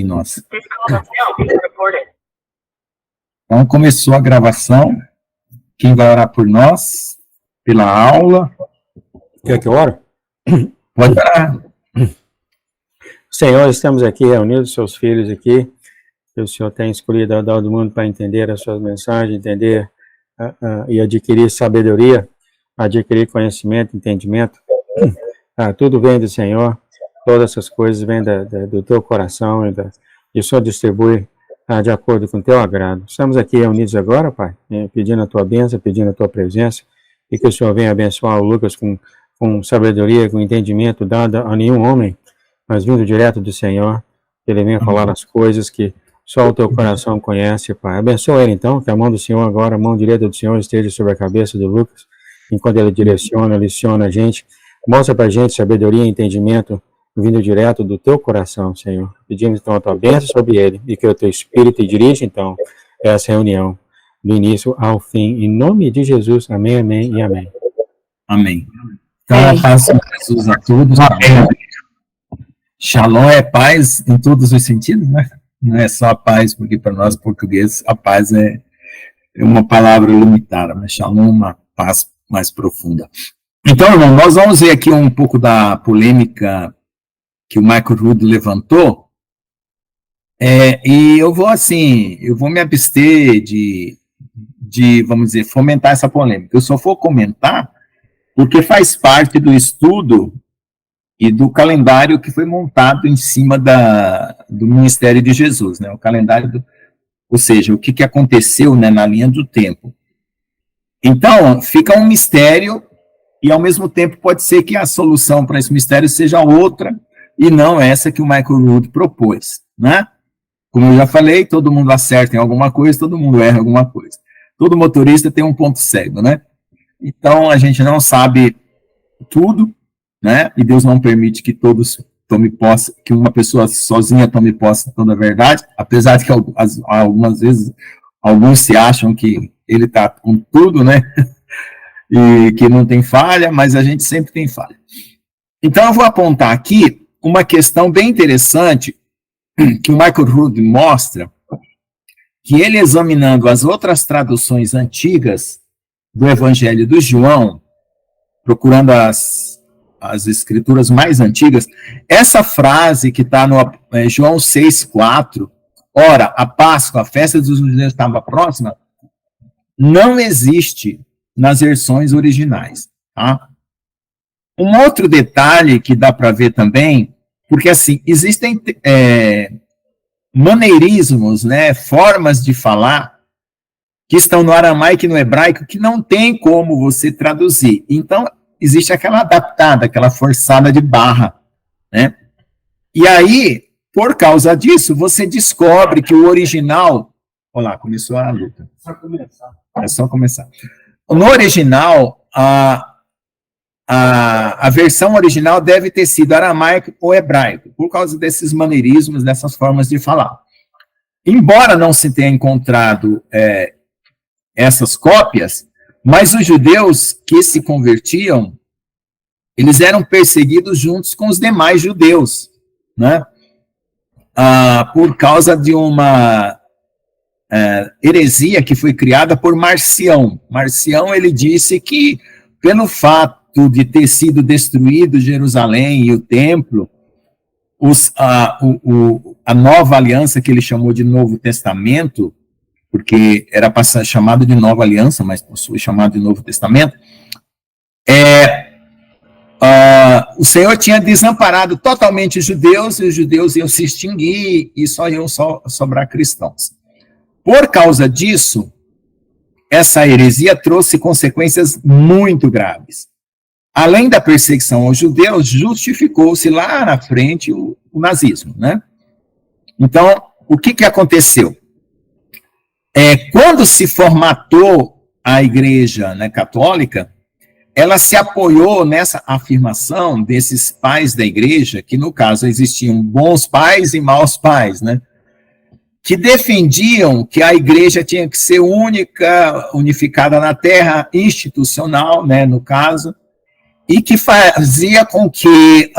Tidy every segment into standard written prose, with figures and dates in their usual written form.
nós. Então, começou a gravação. Quem vai orar por nós, pela aula? Quer que eu ore? Pode orar. Senhor, estamos aqui reunidos, seus filhos aqui, que o Senhor tem escolhido ao redor do mundo para entender as suas mensagens, entender e adquirir sabedoria, adquirir conhecimento, entendimento. Tudo vem do Senhor, todas essas coisas vêm do teu coração e o Senhor distribui de acordo com o teu agrado. Estamos aqui reunidos agora, Pai, pedindo a tua bênção, pedindo a tua presença, e que o Senhor venha abençoar o Lucas com sabedoria, com entendimento dado a nenhum homem, mas vindo direto do Senhor, que ele venha falar as coisas que só o teu coração conhece, Pai. Abençoa ele então, que a mão do Senhor agora, a mão direita do Senhor esteja sobre a cabeça do Lucas, enquanto ele direciona, leciona a gente, mostra pra gente sabedoria e entendimento vindo direto do teu coração, Senhor. Pedimos então a tua bênção sobre ele, e que o teu Espírito dirija então essa reunião, do início ao fim, em nome de Jesus. Amém, amém e amém. Amém. Então, a paz de Jesus a todos. Amém. Shalom é paz em todos os sentidos, né? Não é só a paz, porque para nós portugueses a paz é uma palavra limitada, mas shalom é uma paz mais profunda. Então, irmão, nós vamos ver aqui um pouco da polêmica que o Michael Rood levantou, e eu vou me abster de, vamos dizer, fomentar essa polêmica. Eu só vou comentar porque faz parte do estudo e do calendário que foi montado em cima do ministério de Jesus, né? O calendário, ou seja, o que aconteceu, né, na linha do tempo. Então, fica um mistério, e ao mesmo tempo pode ser que a solução para esse mistério seja outra, e não essa que o Michael Rood propôs, né? Como eu já falei, todo mundo acerta em alguma coisa, todo mundo erra em alguma coisa. Todo motorista tem um ponto cego, né? Então, a gente não sabe tudo, né? E Deus não permite que todos tome posse, que uma pessoa sozinha tome posse de toda a verdade, apesar de que algumas vezes alguns se acham que ele está com tudo, né? E que não tem falha, mas a gente sempre tem falha. Então, eu vou apontar aqui uma questão bem interessante que o Michael Rood mostra, que ele examinando as outras traduções antigas do Evangelho do João, procurando as escrituras mais antigas, essa frase que está no João 6,4, ora, a Páscoa, a festa dos judeus estava próxima, não existe nas versões originais, tá? Um outro detalhe que dá para ver também, porque assim, existem maneirismos, né, formas de falar, que estão no aramaico e no hebraico, que não tem como você traduzir. Então, existe aquela adaptada, aquela forçada de barra, né? E aí, por causa disso, você descobre que o original... Olha lá, começou a luta. É só começar. No original, a versão original deve ter sido aramaico ou hebraico, por causa desses maneirismos, dessas formas de falar. Embora não se tenha encontrado essas cópias, mas os judeus que se convertiam, eles eram perseguidos juntos com os demais judeus, né? Por causa de uma heresia que foi criada por Marcião. Marcião, ele disse que, pelo fato de ter sido destruído Jerusalém e o templo, a nova aliança, que ele chamou de Novo Testamento, porque era para ser chamado de Nova Aliança, mas foi chamado de Novo Testamento, o Senhor tinha desamparado totalmente os judeus, e os judeus iam se extinguir, e só iam sobrar cristãos. Por causa disso, essa heresia trouxe consequências muito graves. Além da perseguição aos judeus, justificou-se lá na frente o nazismo, né? Então, o que aconteceu? Quando se formatou a Igreja, né, católica, ela se apoiou nessa afirmação desses pais da Igreja, que no caso existiam bons pais e maus pais, né? Que defendiam que a Igreja tinha que ser única, unificada na terra, institucional, né, no caso, e que fazia com que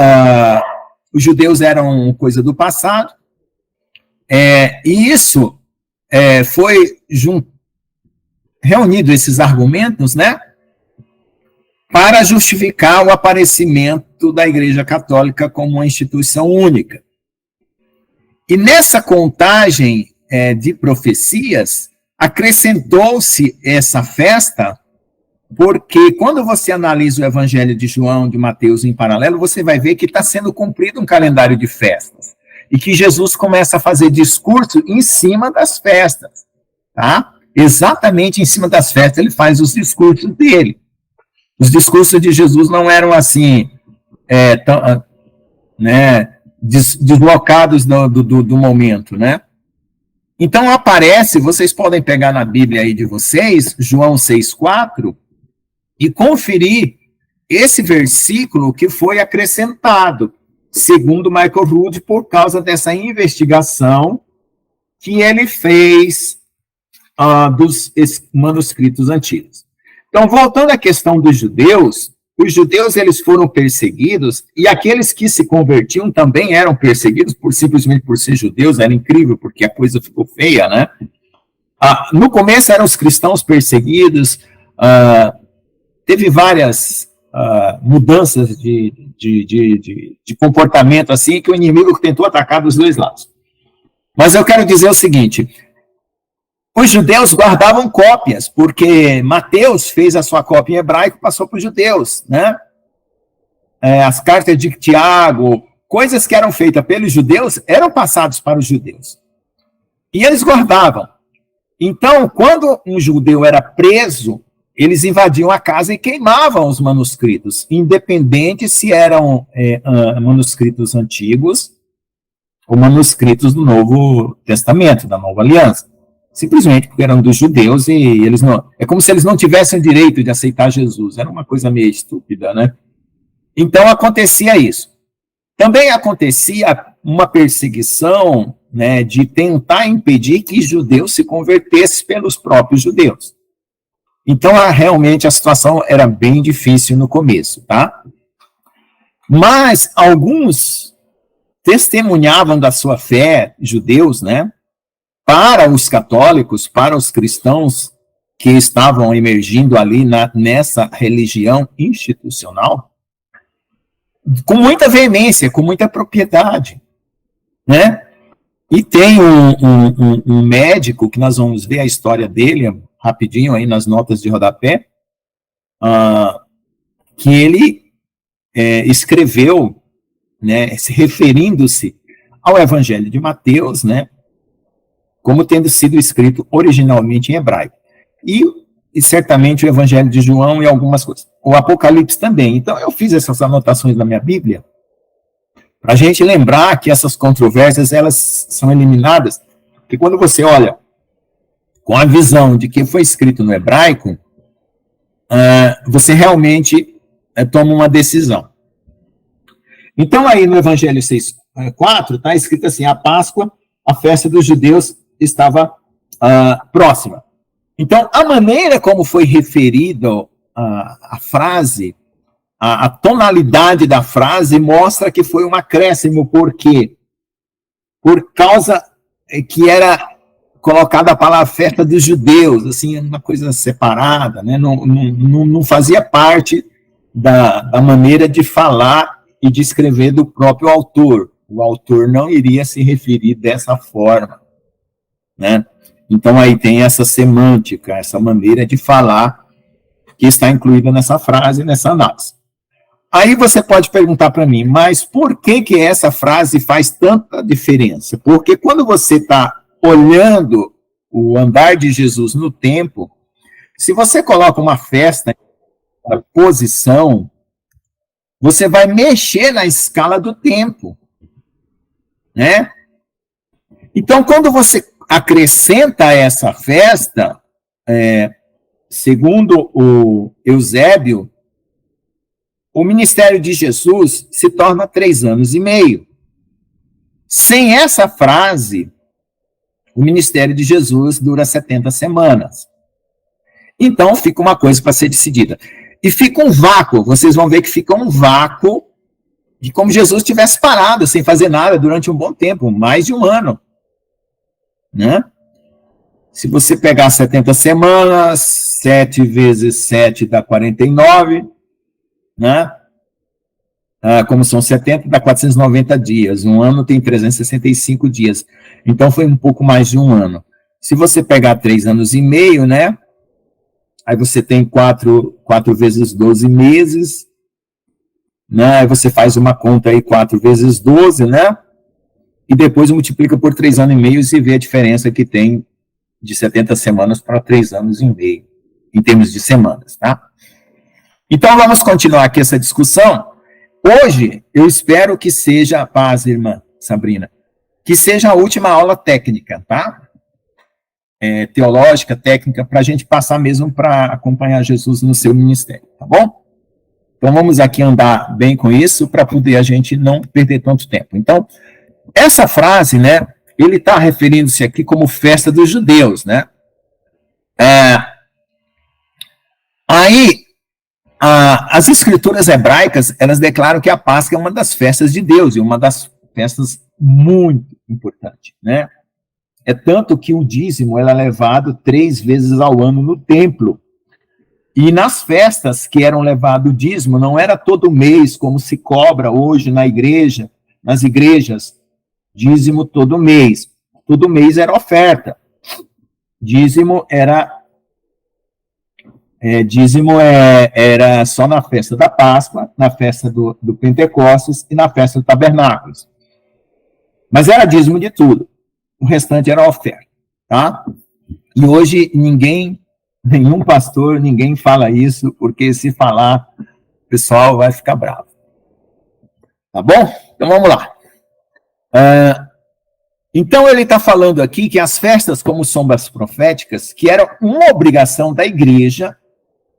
os judeus eram coisa do passado, E isso foi reunido esses argumentos, né, para justificar o aparecimento da Igreja Católica como uma instituição única. E nessa contagem de profecias, acrescentou-se essa festa, porque quando você analisa o Evangelho de João, de Mateus em paralelo, você vai ver que está sendo cumprido um calendário de festas, e que Jesus começa a fazer discurso em cima das festas, tá? Exatamente em cima das festas ele faz os discursos dele. Os discursos de Jesus não eram assim, deslocados do momento, né? Então aparece, vocês podem pegar na Bíblia aí de vocês, João 6,4, e conferir esse versículo que foi acrescentado, segundo Michael Rood, por causa dessa investigação que ele fez dos manuscritos antigos. Então, voltando à questão dos judeus, os judeus eles foram perseguidos, e aqueles que se convertiam também eram perseguidos simplesmente por ser judeus. Era incrível, porque a coisa ficou feia, né? No começo eram os cristãos perseguidos, teve várias mudanças de comportamento, assim, que o inimigo tentou atacar dos dois lados. Mas eu quero dizer o seguinte: os judeus guardavam cópias, porque Mateus fez a sua cópia em hebraico e passou para os judeus, né? As cartas de Tiago, coisas que eram feitas pelos judeus, eram passadas para os judeus. E eles guardavam. Então, quando um judeu era preso, eles invadiam a casa e queimavam os manuscritos, independente se eram manuscritos antigos ou manuscritos do Novo Testamento, da Nova Aliança. Simplesmente porque eram dos judeus e eles não... É como se eles não tivessem o direito de aceitar Jesus. Era uma coisa meio estúpida, né? Então, acontecia isso. Também acontecia uma perseguição, né, de tentar impedir que judeus se convertessem pelos próprios judeus. Então, realmente, a situação era bem difícil no começo, tá? Mas alguns testemunhavam da sua fé, judeus, né, para os católicos, para os cristãos que estavam emergindo ali nessa religião institucional, com muita veemência, com muita propriedade, né? E tem um médico, que nós vamos ver a história dele rapidinho aí nas notas de rodapé, que ele escreveu, né, referindo-se ao Evangelho de Mateus, né, como tendo sido escrito originalmente em hebraico. E certamente o Evangelho de João e algumas coisas. O Apocalipse também. Então, eu fiz essas anotações na minha Bíblia, para a gente lembrar que essas controvérsias, elas são eliminadas, porque quando você olha com a visão de que foi escrito no hebraico, você realmente toma uma decisão. Então, aí no Evangelho 6,4, está escrito assim: a Páscoa, a festa dos judeus, estava próxima. Então, a maneira como foi referida a frase, a tonalidade da frase, mostra que foi um acréscimo. Por quê? Por causa que era colocada a palavra festa dos judeus, assim, uma coisa separada, né? Não fazia parte da maneira de falar e de escrever do próprio autor. O autor não iria se referir dessa forma, né? Então, aí tem essa semântica, essa maneira de falar que está incluída nessa frase, nessa análise. Aí você pode perguntar para mim, mas por que essa frase faz tanta diferença? Porque quando você está olhando o andar de Jesus no tempo, se você coloca uma festa na posição, você vai mexer na escala do tempo, né? Então, quando você acrescenta essa festa, segundo o Eusébio, o ministério de Jesus se torna 3 anos e meio. Sem essa frase, o ministério de Jesus dura 70 semanas. Então, fica uma coisa para ser decidida. E fica um vácuo, vocês vão ver que fica um vácuo de como Jesus tivesse parado, sem fazer nada, durante um bom tempo, mais de 1 ano. né? Se você pegar 70 semanas, 7 vezes 7 dá 49, né? Como são 70, dá 490 dias. Um ano tem 365 dias. Então, foi um pouco mais de um ano. Se você pegar 3 anos e meio, né? Aí você tem 4 vezes 12 meses, né? Aí você faz uma conta aí, 4 vezes 12, né? E depois multiplica por 3 anos e meio e vê a diferença que tem de 70 semanas para 3 anos e meio, em termos de semanas, tá? Então, vamos continuar aqui essa discussão. Hoje, eu espero que seja, paz, irmã Sabrina, que seja a última aula técnica, tá? Teológica, técnica, para a gente passar mesmo para acompanhar Jesus no seu ministério, tá bom? Então, vamos aqui andar bem com isso, para poder a gente não perder tanto tempo. Então, essa frase, né, ele está referindo-se aqui como festa dos judeus, né? Aí, as escrituras hebraicas, elas declaram que a Páscoa é uma das festas de Deus, e uma das festas muito importante, né? É tanto que o dízimo é levado 3 vezes ao ano no templo. E nas festas que eram levado o dízimo, não era todo mês, como se cobra hoje na igreja, nas igrejas, dízimo todo mês. Todo mês era oferta. Dízimo era só na festa da Páscoa, na festa do Pentecostes e na festa do Tabernáculos. Mas era dízimo de tudo. O restante era oferta, tá? E hoje nenhum pastor, ninguém fala isso, porque se falar, o pessoal vai ficar bravo. Tá bom? Então vamos lá. Então ele está falando aqui que as festas como sombras proféticas, que eram uma obrigação da igreja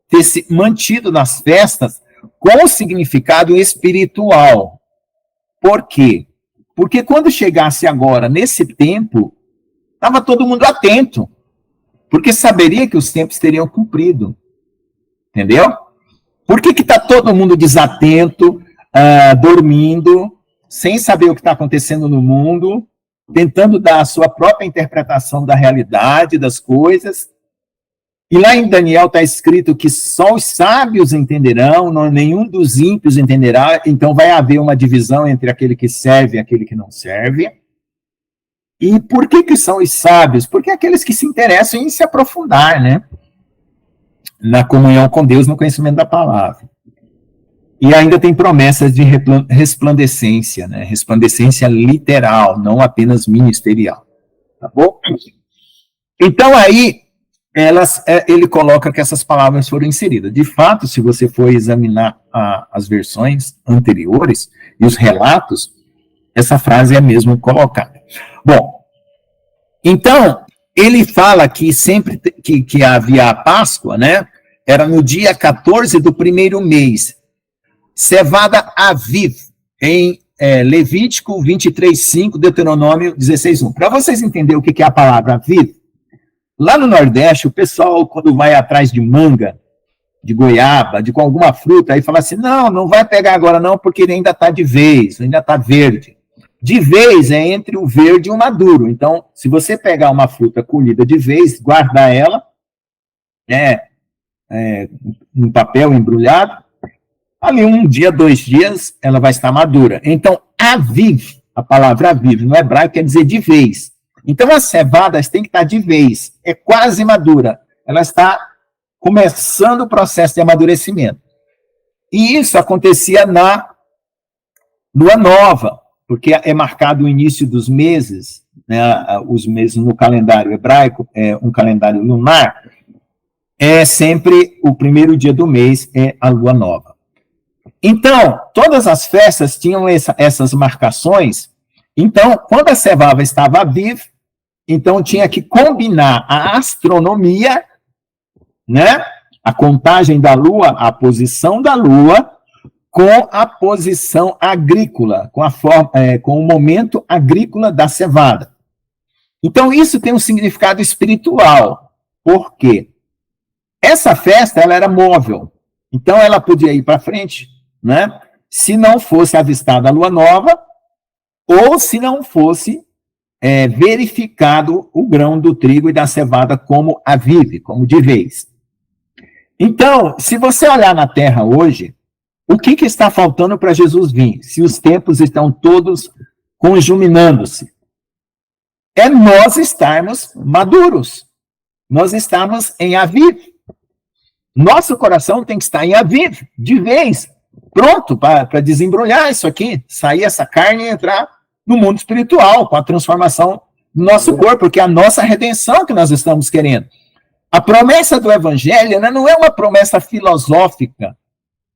ter se mantido nas festas com significado espiritual. Por quê? Porque quando chegasse agora, nesse tempo, estava todo mundo atento, porque saberia que os tempos teriam cumprido. Entendeu? Por que está todo mundo desatento, dormindo, sem saber o que está acontecendo no mundo, tentando dar a sua própria interpretação da realidade, das coisas? E lá em Daniel está escrito que só os sábios entenderão, nenhum dos ímpios entenderá, então vai haver uma divisão entre aquele que serve e aquele que não serve. E por que são os sábios? Porque aqueles que se interessam em se aprofundar, né? Na comunhão com Deus, no conhecimento da palavra. E ainda tem promessas de resplandecência, né? Resplandecência literal, não apenas ministerial. Tá bom? Então aí, ele coloca que essas palavras foram inseridas. De fato, se você for examinar as versões anteriores e os relatos, essa frase é mesmo colocada. Bom, então, ele fala que sempre que havia a Páscoa, né, era no dia 14 do primeiro mês, cevada Aviv, em Levítico 23:5, Deuteronômio 16:1. Para vocês entenderem o que é a palavra Aviv, lá no Nordeste, o pessoal, quando vai atrás de manga, de goiaba, de alguma fruta, aí fala assim, não vai pegar agora não, porque ele ainda está de vez, ainda está verde. De vez é entre o verde e o maduro. Então, se você pegar uma fruta colhida de vez, guardar ela, em papel embrulhado, ali 1 dia, 2 dias, ela vai estar madura. Então, Aviv, a palavra Aviv, no hebraico quer dizer de vez. Então, as cevadas têm que estar de vez, é quase madura. Ela está começando o processo de amadurecimento. E isso acontecia na lua nova, porque é marcado o início dos meses, né, os meses no calendário hebraico, um calendário lunar, é sempre o primeiro dia do mês, é a lua nova. Então, todas as festas tinham essas marcações. Então, quando a cevada estava viva, então tinha que combinar a astronomia, né, a contagem da lua, a posição da lua, com a posição agrícola, com o momento agrícola da cevada. Então, isso tem um significado espiritual. Por quê? Essa festa, ela era móvel. Então, ela podia ir para frente, né? Se não fosse avistada a lua nova, ou se não fosse verificado o grão do trigo e da cevada como avive, como de vez. Então, se você olhar na terra hoje, o que está faltando para Jesus vir? Se os tempos estão todos conjuminando-se. É nós estarmos maduros. Nós estamos em aviv. Nosso coração tem que estar em aviv, de vez, pronto para desembrulhar isso aqui, sair essa carne e entrar no mundo espiritual, com a transformação do nosso corpo, porque é a nossa redenção que nós estamos querendo. A promessa do evangelho, né, não é uma promessa filosófica.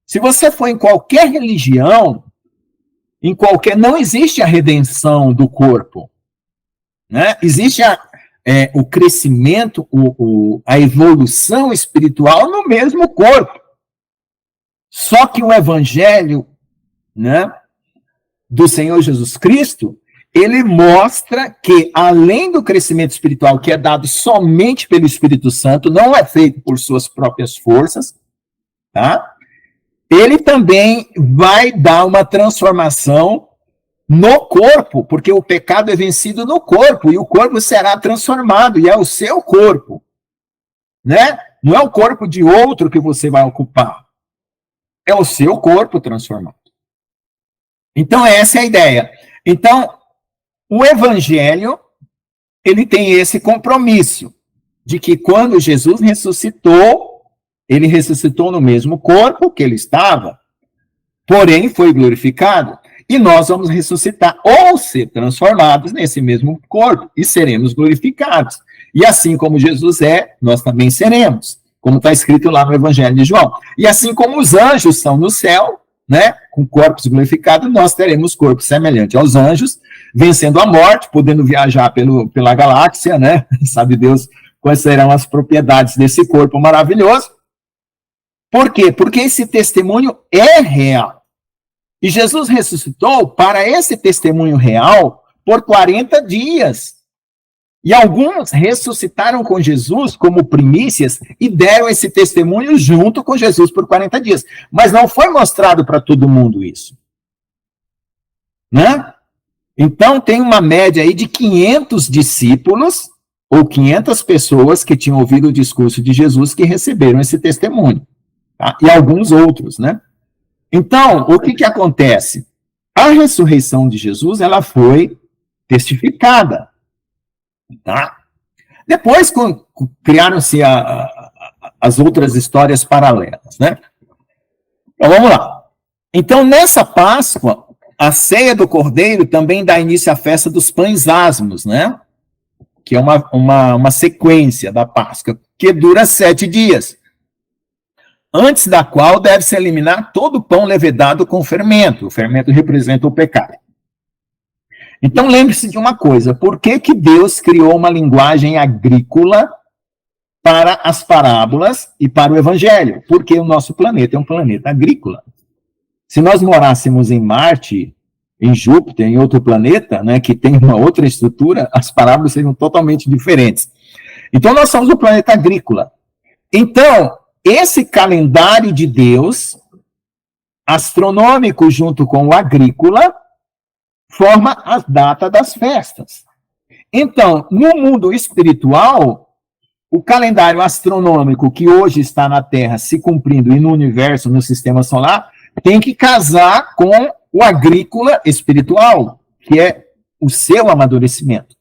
Se você for em qualquer religião, não existe a redenção do corpo. Né? Existe o crescimento, a evolução espiritual no mesmo corpo. Só que o evangelho, né, do Senhor Jesus Cristo, ele mostra que, além do crescimento espiritual, que é dado somente pelo Espírito Santo, não é feito por suas próprias forças, tá? Ele também vai dar uma transformação no corpo, porque o pecado é vencido no corpo, e o corpo será transformado, e é o seu corpo, né? Não é o corpo de outro que você vai ocupar, é o seu corpo transformado. Então, essa é a ideia. Então, o evangelho, ele tem esse compromisso, de que quando Jesus ressuscitou, ele ressuscitou no mesmo corpo que ele estava, porém foi glorificado. E nós vamos ressuscitar ou ser transformados nesse mesmo corpo e seremos glorificados. E assim como Jesus é, nós também seremos, como está escrito lá no Evangelho de João. E assim como os anjos são no céu, né, com corpos glorificados, nós teremos corpos semelhantes aos anjos, vencendo a morte, podendo viajar pela galáxia, né? Sabe Deus quais serão as propriedades desse corpo maravilhoso. Por quê? Porque esse testemunho é real. E Jesus ressuscitou para esse testemunho real por 40 dias. E alguns ressuscitaram com Jesus como primícias e deram esse testemunho junto com Jesus por 40 dias. Mas não foi mostrado para todo mundo isso. Né? Então tem uma média aí de 500 discípulos ou 500 pessoas que tinham ouvido o discurso de Jesus que receberam esse testemunho. Tá? E alguns outros, né? Então, o que acontece? A ressurreição de Jesus, ela foi testificada. Tá? Depois criaram-se as outras histórias paralelas, né? Então, vamos lá. Então, nessa Páscoa, a ceia do Cordeiro também dá início à festa dos pães asmos, né? Que é uma sequência da Páscoa, que dura 7 dias. Antes da qual deve-se eliminar todo o pão levedado com fermento. O fermento representa o pecado. Então, lembre-se de uma coisa. Por que Deus criou uma linguagem agrícola para as parábolas e para o evangelho? Porque o nosso planeta é um planeta agrícola. Se nós morássemos em Marte, em Júpiter, em outro planeta, né, que tem uma outra estrutura, as parábolas seriam totalmente diferentes. Então, nós somos um planeta agrícola. Então, esse calendário de Deus, astronômico junto com o agrícola, forma a data das festas. Então, no mundo espiritual, o calendário astronômico que hoje está na Terra se cumprindo e no universo, no sistema solar, tem que casar com o agrícola espiritual, que é o seu amadurecimento.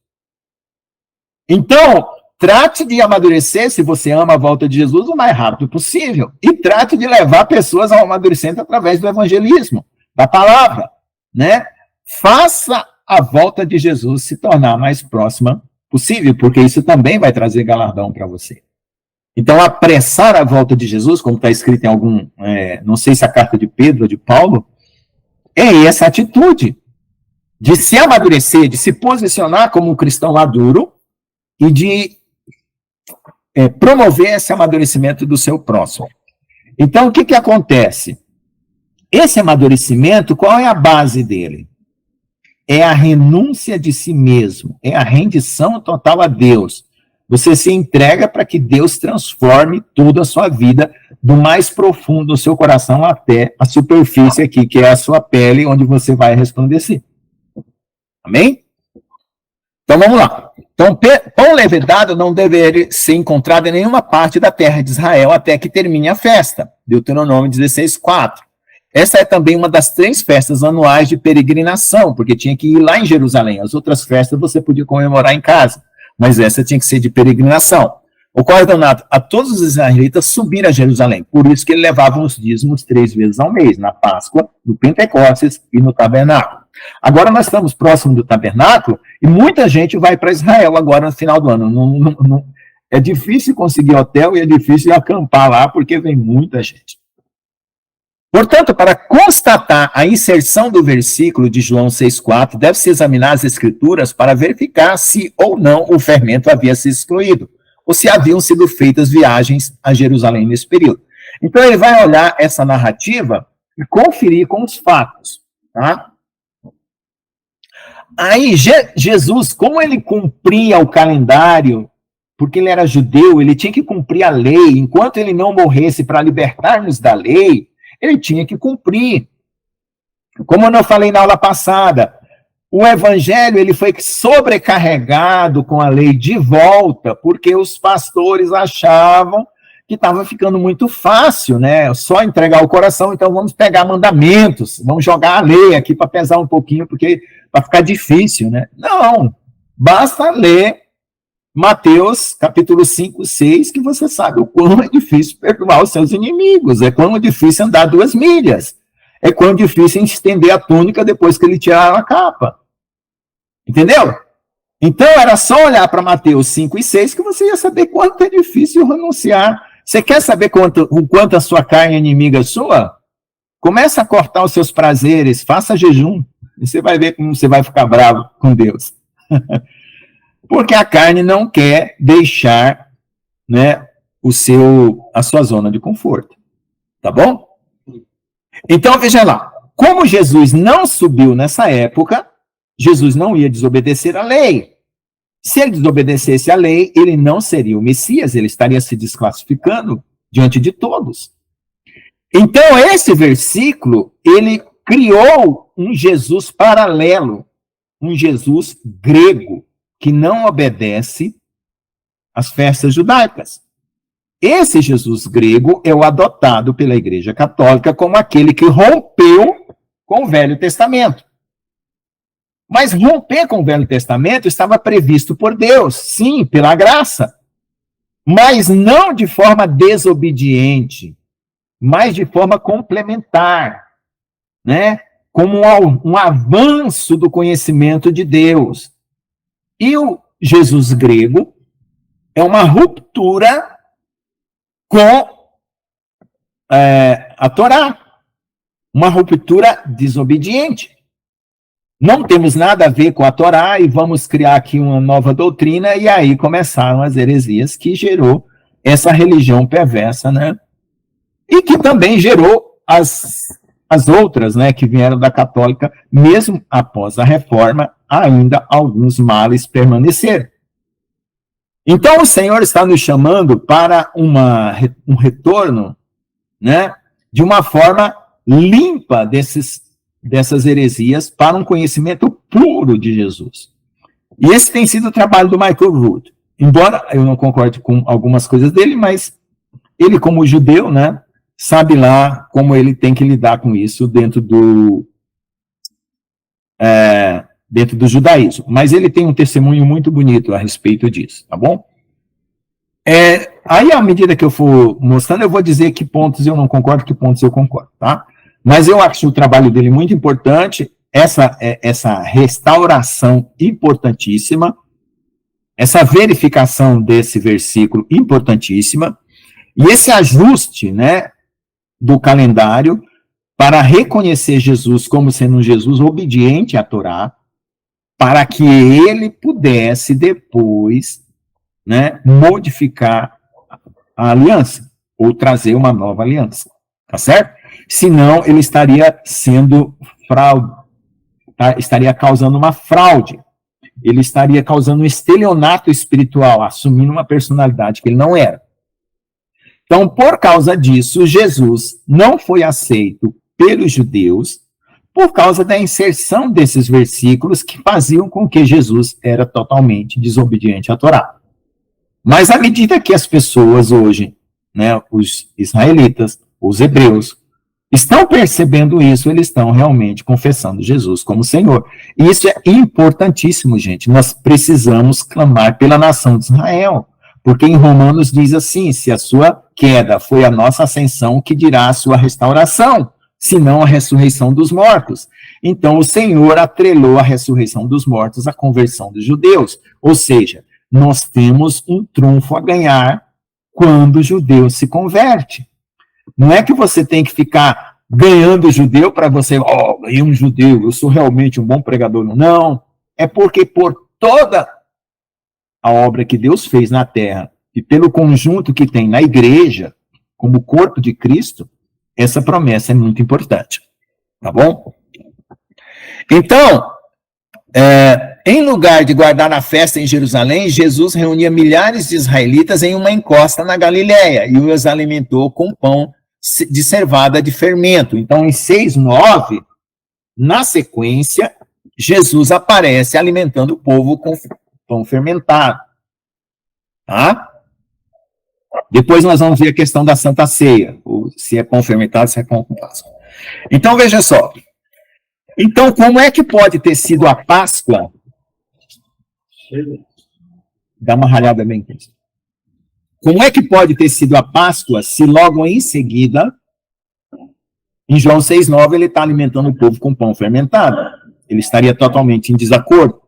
Então, trate de amadurecer, se você ama a volta de Jesus, o mais rápido possível. E trate de levar pessoas ao amadurecimento através do evangelismo, da palavra, né? Faça a volta de Jesus se tornar mais próxima possível, porque isso também vai trazer galardão para você. Então, apressar a volta de Jesus, como está escrito em não sei se a carta de Pedro ou de Paulo, é essa atitude de se amadurecer, de se posicionar como um cristão maduro e de promover esse amadurecimento do seu próximo. Então, o que acontece? Esse amadurecimento, qual é a base dele? É a renúncia de si mesmo, é a rendição total a Deus. Você se entrega para que Deus transforme toda a sua vida, do mais profundo do seu coração até a superfície aqui, que é a sua pele, onde você vai resplandecer. Amém? Então, vamos lá. Então, pão levedado não deveria ser encontrado em nenhuma parte da terra de Israel até que termine a festa. Deuteronômio 16:4. Essa é também uma das 3 festas anuais de peregrinação, porque tinha que ir lá em Jerusalém. As outras festas você podia comemorar em casa, mas essa tinha que ser de peregrinação. Ocorre ordenado a todos os israelitas subir a Jerusalém. Por isso que eles levavam os dízimos 3 vezes ao mês, na Páscoa, no Pentecostes e no Tabernáculo. Agora nós estamos próximo do Tabernáculo e muita gente vai para Israel agora no final do ano. É difícil conseguir hotel e é difícil acampar lá porque vem muita gente. Portanto, para constatar a inserção do versículo de João 6,4, deve-se examinar as escrituras para verificar se ou não o fermento havia sido excluído, ou se haviam sido feitas viagens a Jerusalém nesse período. Então, ele vai olhar essa narrativa e conferir com os fatos, tá? Aí, Jesus, como ele cumpria o calendário, porque ele era judeu, ele tinha que cumprir a lei, enquanto ele não morresse para libertar-nos da lei, ele tinha que cumprir. Como eu falei na aula passada, o evangelho ele foi sobrecarregado com a lei de volta, porque os pastores achavam que estava ficando muito fácil, né? Só entregar o coração, então vamos pegar mandamentos, vamos jogar a lei aqui para pesar um pouquinho, porque para ficar difícil, né? Não, basta ler Mateus, capítulo 5, 6, que você sabe o quão é difícil perdoar os seus inimigos, é quão é difícil andar 2 milhas, é quão difícil estender a túnica depois que ele tirar a capa. Entendeu? Então, era só olhar para Mateus 5 e 6 que você ia saber quanto é difícil renunciar. Você quer saber o quanto a sua carne é inimiga sua? Começa a cortar os seus prazeres, faça jejum, e você vai ver como você vai ficar bravo com Deus. Porque a carne não quer deixar, né, a sua zona de conforto. Tá bom? Então, veja lá. Como Jesus não subiu nessa época, Jesus não ia desobedecer a lei. Se ele desobedecesse a lei, ele não seria o Messias, ele estaria se desclassificando diante de todos. Então, esse versículo, ele criou um Jesus paralelo, um Jesus grego, que não obedece às festas judaicas. Esse Jesus grego é o adotado pela Igreja Católica como aquele que rompeu com o Velho Testamento. Mas romper com o Velho Testamento estava previsto por Deus, sim, pela graça, mas não de forma desobediente, mas de forma complementar, né? Como um avanço do conhecimento de Deus. E o Jesus grego é uma ruptura com a Torá, uma ruptura desobediente. Não temos nada a ver com a Torá e vamos criar aqui uma nova doutrina, e aí começaram as heresias que gerou essa religião perversa, né? E que também gerou as outras, né, que vieram da católica, mesmo após a reforma, ainda alguns males permaneceram. Então, o Senhor está nos chamando para um retorno, né, de uma forma limpa dessas heresias para um conhecimento puro de Jesus. E esse tem sido o trabalho do Michael Rood. Embora eu não concorde com algumas coisas dele, mas ele, como judeu, né, sabe lá como ele tem que lidar com isso dentro do judaísmo. Mas ele tem um testemunho muito bonito a respeito disso, tá bom? Aí, à medida que eu for mostrando, eu vou dizer que pontos eu não concordo, que pontos eu concordo, tá? Mas eu acho o trabalho dele muito importante, essa restauração importantíssima, essa verificação desse versículo importantíssima, e esse ajuste, né, do calendário para reconhecer Jesus como sendo um Jesus obediente à Torá, para que ele pudesse depois, né, modificar a aliança, ou trazer uma nova aliança, tá certo? Senão ele estaria sendo fraude, tá? Estaria causando uma fraude, ele estaria causando um estelionato espiritual, assumindo uma personalidade que ele não era. Então, por causa disso, Jesus não foi aceito pelos judeus, por causa da inserção desses versículos que faziam com que Jesus era totalmente desobediente à Torá. Mas à medida que as pessoas hoje, né, os israelitas, os hebreus, estão percebendo isso, eles estão realmente confessando Jesus como Senhor. E isso é importantíssimo, gente. Nós precisamos clamar pela nação de Israel, porque em Romanos diz assim, se a sua queda foi a nossa ascensão, que dirá a sua restauração, senão a ressurreição dos mortos. Então o Senhor atrelou a ressurreição dos mortos à conversão dos judeus. Ou seja, nós temos um trunfo a ganhar quando o judeu se converte. Não é que você tem que ficar ganhando o judeu para você, ganhei um judeu, eu sou realmente um bom pregador. Não, é porque por toda a obra que Deus fez na terra e pelo conjunto que tem na igreja, como corpo de Cristo, essa promessa é muito importante. Tá bom? Então, em lugar de guardar a festa em Jerusalém, Jesus reunia milhares de israelitas em uma encosta na Galileia e os alimentou com pão de cevada de fermento. Então, em 6:9, na sequência, Jesus aparece alimentando o povo com pão fermentado. Tá? Depois nós vamos ver a questão da Santa Ceia, se é pão fermentado, se é pão com Páscoa. Então, veja só. Então, como é que pode ter sido a Páscoa? Dá uma ralhada bem. Como é que pode ter sido a Páscoa se logo em seguida, em João 6:9, ele está alimentando o povo com pão fermentado? Ele estaria totalmente em desacordo.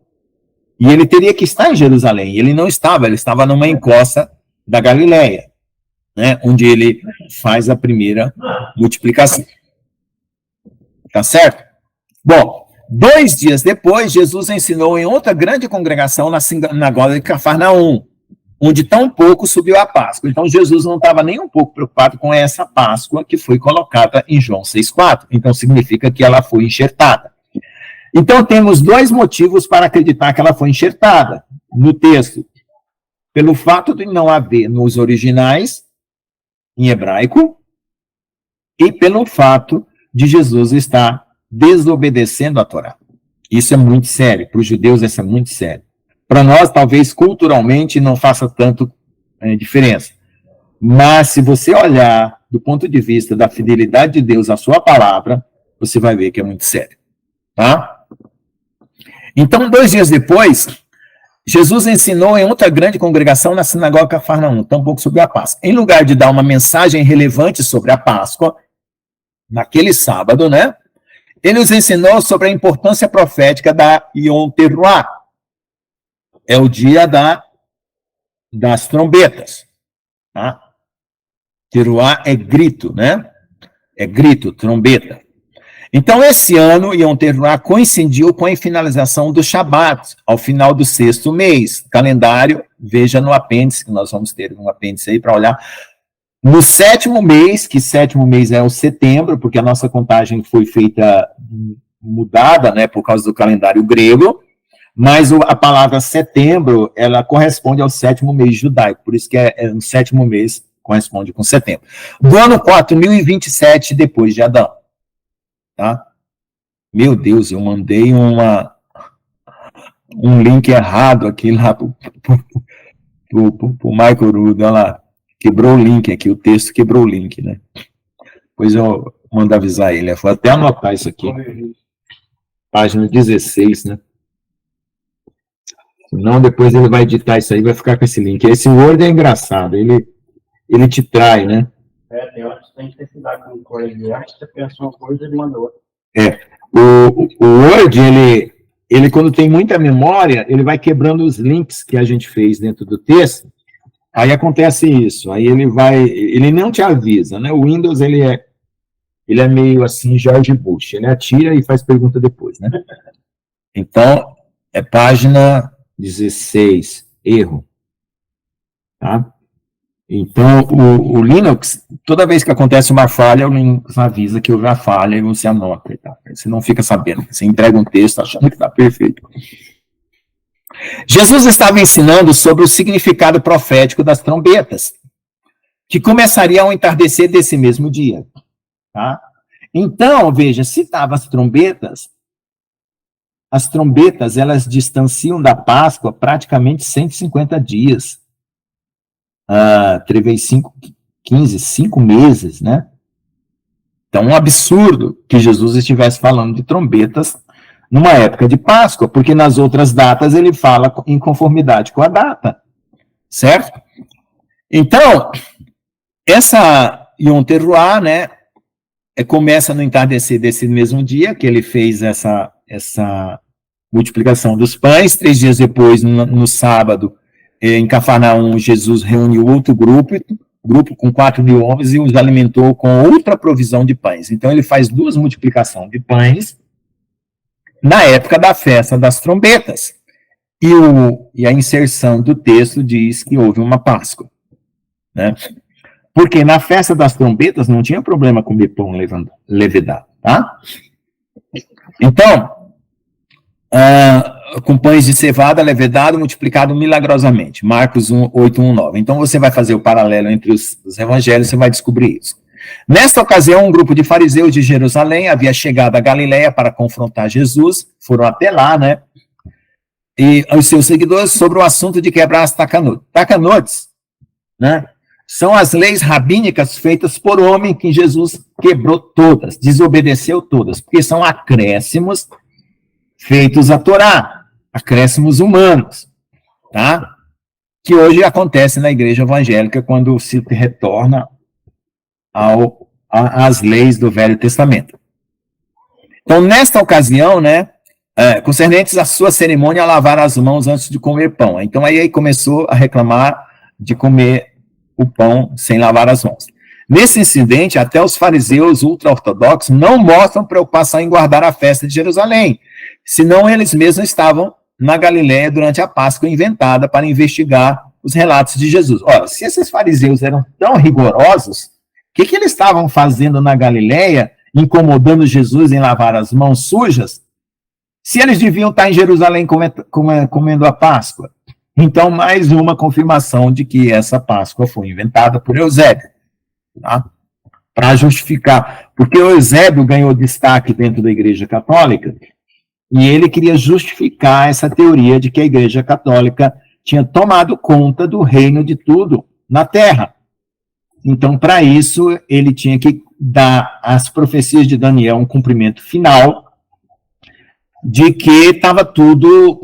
E ele teria que estar em Jerusalém. Ele não estava, ele estava numa encosta da Galileia, né, onde ele faz a primeira multiplicação. Tá certo? Bom, 2 dias depois, Jesus ensinou em outra grande congregação na sinagoga de Cafarnaum, onde tão pouco subiu a Páscoa. Então, Jesus não estava nem um pouco preocupado com essa Páscoa que foi colocada em João 6:4. Então, significa que ela foi enxertada. Então, temos 2 motivos para acreditar que ela foi enxertada no texto. Pelo fato de não haver nos originais, em hebraico, e pelo fato de Jesus estar desobedecendo a Torá. Isso é muito sério. Para os judeus, isso é muito sério. Para nós, talvez, culturalmente, não faça tanto diferença. Mas, se você olhar do ponto de vista da fidelidade de Deus à sua palavra, você vai ver que é muito sério. Tá? Então, 2 dias depois, Jesus ensinou em outra grande congregação na sinagoga de Cafarnaum, tampouco sobre a Páscoa. Em lugar de dar uma mensagem relevante sobre a Páscoa, naquele sábado, né? Ele nos ensinou sobre a importância profética da Yom Teruah. É o dia das trombetas. Tá? Teruah é grito, né? É grito, trombeta. Então, esse ano, Yom Teruah coincidiu com a finalização do Shabat, ao final do 6º mês. Calendário, veja no apêndice, que nós vamos ter um apêndice aí para olhar. No 7º mês, que 7º mês é o setembro, porque a nossa contagem foi feita mudada, né, por causa do calendário grego, mas a palavra setembro, ela corresponde ao 7º mês judaico, por isso que o 7º mês corresponde com setembro. Do ano 4027 depois de Adão. Tá? Meu Deus, eu mandei um link errado aqui lá pro Michael Rudo, olha lá, quebrou o link aqui, o texto quebrou o link, né? Depois eu mando avisar ele, eu vou até anotar isso aqui, página 16, né? Senão depois ele vai editar isso aí, vai ficar com esse link. Esse Word é engraçado, ele te trai, né? Tem hora que você tem que ter cuidado com coisa de arte, você pensa uma coisa e ele manda outra. O Word, ele quando tem muita memória, ele vai quebrando os links que a gente fez dentro do texto, aí acontece isso, aí ele não te avisa, né? O Windows, ele é meio assim, George Bush, ele atira e faz pergunta depois, né? Então, é página 16, erro, tá? Então, o Linux, toda vez que acontece uma falha, o Linux avisa que houve a falha e você anota e tal. Você não fica sabendo, você entrega um texto achando que está perfeito. Jesus estava ensinando sobre o significado profético das trombetas, que começaria ao entardecer desse mesmo dia. Tá? Então, veja, se estavam as trombetas, elas distanciam da Páscoa praticamente 150 dias. 3 vezes 5, 15, 5 meses, né? Então, um absurdo que Jesus estivesse falando de trombetas numa época de Páscoa, porque nas outras datas ele fala em conformidade com a data, certo? Então, essa Yom Teruah, né, começa no entardecer desse mesmo dia, que ele fez essa multiplicação dos pães. 3 dias depois, no sábado, em Cafarnaum, Jesus reuniu outro grupo com 4.000 homens e os alimentou com outra provisão de pães. Então, ele faz 2 multiplicações de pães na época da festa das trombetas. E a inserção do texto diz que houve uma Páscoa, né? Porque na festa das trombetas não tinha problema comer pão levedado, tá? Então, com pães de cevada, levedado, multiplicado milagrosamente. Marcos 8:1-9. Então, você vai fazer o paralelo entre os evangelhos, você vai descobrir isso. Nesta ocasião, um grupo de fariseus de Jerusalém havia chegado a Galiléia para confrontar Jesus, foram até lá, né? E os seus seguidores sobre o assunto de quebrar as takanotes. Takanotes, né? São as leis rabínicas feitas por homem que Jesus quebrou todas, desobedeceu todas, porque são acréscimos feitos à Torá, acréscimos humanos, tá? Que hoje acontece na igreja evangélica quando se retorna às leis do Velho Testamento. Então, nesta ocasião, né, concernentes à sua cerimônia, lavar as mãos antes de comer pão. Então, aí começou a reclamar de comer o pão sem lavar as mãos. Nesse incidente, até os fariseus ultra-ortodoxos não mostram preocupação em guardar a festa de Jerusalém, senão eles mesmos estavam na Galiléia durante a Páscoa inventada para investigar os relatos de Jesus. Ora, se esses fariseus eram tão rigorosos, o que eles estavam fazendo na Galiléia, incomodando Jesus em lavar as mãos sujas, se eles deviam estar em Jerusalém comendo a Páscoa? Então, mais uma confirmação de que essa Páscoa foi inventada por Eusébio, tá? Para justificar, porque o Eusébio ganhou destaque dentro da Igreja Católica, e ele queria justificar essa teoria de que a Igreja Católica tinha tomado conta do reino de tudo na Terra. Então, para isso, ele tinha que dar às profecias de Daniel um cumprimento final de que estava tudo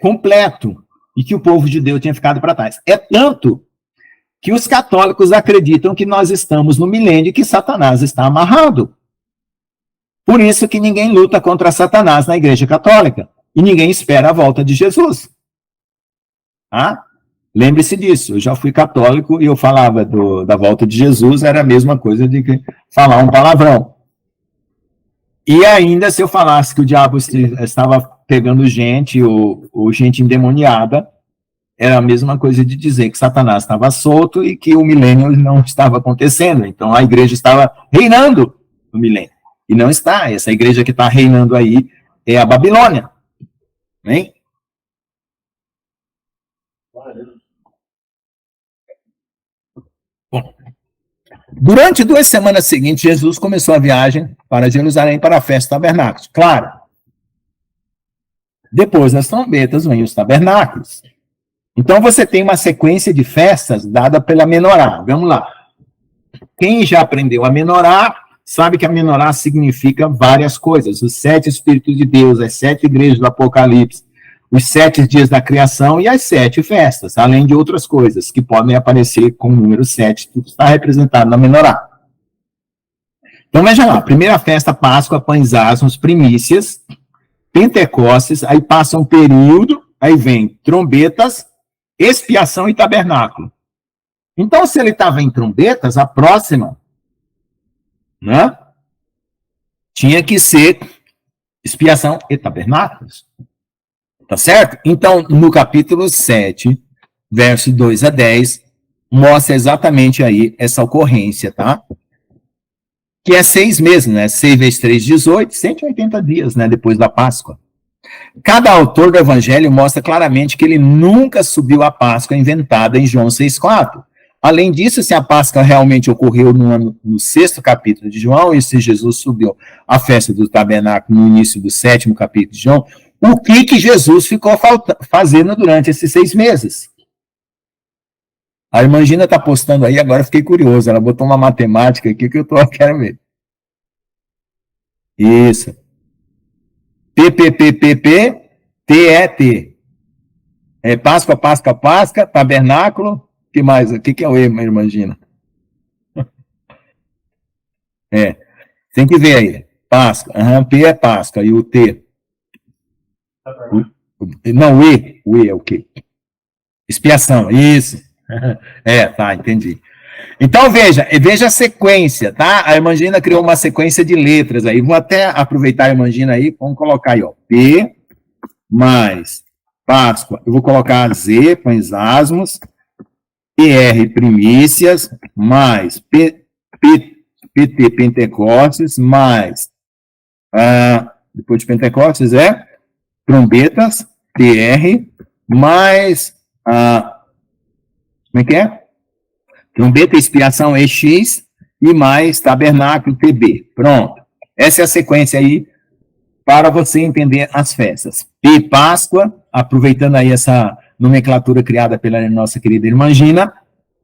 completo e que o povo de Deus tinha ficado para trás. É tanto que os católicos acreditam que nós estamos no milênio e que Satanás está amarrado. Por isso que ninguém luta contra Satanás na Igreja Católica e ninguém espera a volta de Jesus. Ah? Lembre-se disso, eu já fui católico e eu falava da volta de Jesus, era a mesma coisa de que falar um palavrão. E ainda, se eu falasse que o diabo estava pegando gente, ou gente endemoniada, era a mesma coisa de dizer que Satanás estava solto e que o milênio não estava acontecendo. Então, a igreja estava reinando no milênio. E não está. Essa igreja que está reinando aí é a Babilônia. Hein? Bom, durante 2 semanas seguintes, Jesus começou a viagem para Jerusalém para a festa dos tabernáculos. Claro, depois das trombetas vêm os tabernáculos. Então você tem uma sequência de festas dada pela menorá. Vamos lá. Quem já aprendeu a menorá, sabe que a menorá significa várias coisas. Os 7 Espíritos de Deus, as 7 igrejas do Apocalipse, os 7 dias da criação e as 7 festas, além de outras coisas que podem aparecer com o número 7, tudo está representado na menorá. Então, veja lá, primeira festa, Páscoa, pães asmos, primícias, Pentecostes, aí passa um período, aí vem trombetas, expiação e tabernáculo. Então, se ele estava em trombetas, a próxima, né, tinha que ser expiação e tabernáculos. Tá certo? Então, no capítulo 7, verso 2 a 10, mostra exatamente aí essa ocorrência, tá? Que é 6 meses, né? 6 vezes 3, 18, 180 dias, né? Depois da Páscoa. Cada autor do Evangelho mostra claramente que ele nunca subiu à Páscoa inventada em João 6,4. Além disso, se a Páscoa realmente ocorreu no 6º capítulo de João, e se Jesus subiu à festa do tabernáculo no início do 7º capítulo de João, o que Jesus ficou fazendo durante esses 6 meses? A irmã Gina está postando aí, agora fiquei curioso, ela botou uma matemática aqui que eu quero ver. Isso. T-E-T. É Páscoa, tabernáculo. Que mais? O que é o E, irmã Gina? Tem que ver aí. Páscoa. P é Páscoa. E o T? Não, o E. O E é o quê? Expiação. Isso. Tá, entendi. Então, veja a sequência, tá? A irmã Gina criou uma sequência de letras aí. Vou até aproveitar a irmã Gina aí, vamos colocar aí, ó. P mais Páscoa. Eu vou colocar Z, pães asmos, PR, primícias, mais PT, Pentecostes, mais, depois de Pentecostes trombetas, TR, mais, como é que é? Trombeta, expiação, EX, e mais tabernáculo, TB. Pronto. Essa é a sequência aí para você entender as festas. P, Páscoa, aproveitando aí essa nomenclatura criada pela nossa querida irmã Gina,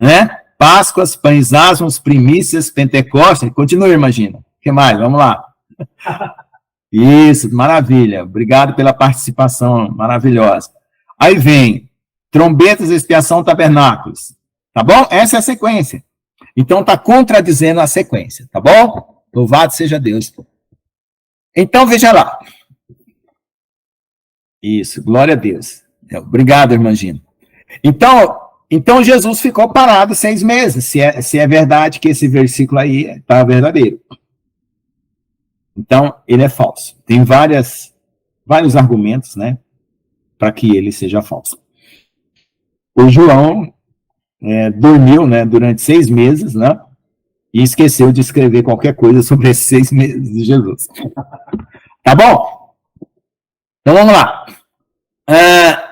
né? Páscoas, pães asmos, primícias, Pentecostes. Continua, irmã Gina. O que mais? Vamos lá. Isso, maravilha. Obrigado pela participação maravilhosa. Aí vem trombetas, expiação, tabernáculos. Tá bom? Essa é a sequência. Então, está contradizendo a sequência, tá bom? Louvado seja Deus. Então, veja lá. Isso, glória a Deus. Obrigado, irmã Gina. Então, Jesus ficou parado 6 meses, se é verdade que esse versículo aí está verdadeiro. Então, ele é falso. Tem vários argumentos, né, para que ele seja falso. O João dormiu, né, durante 6 meses, né, e esqueceu de escrever qualquer coisa sobre esses 6 meses de Jesus. Tá bom? Então, vamos lá.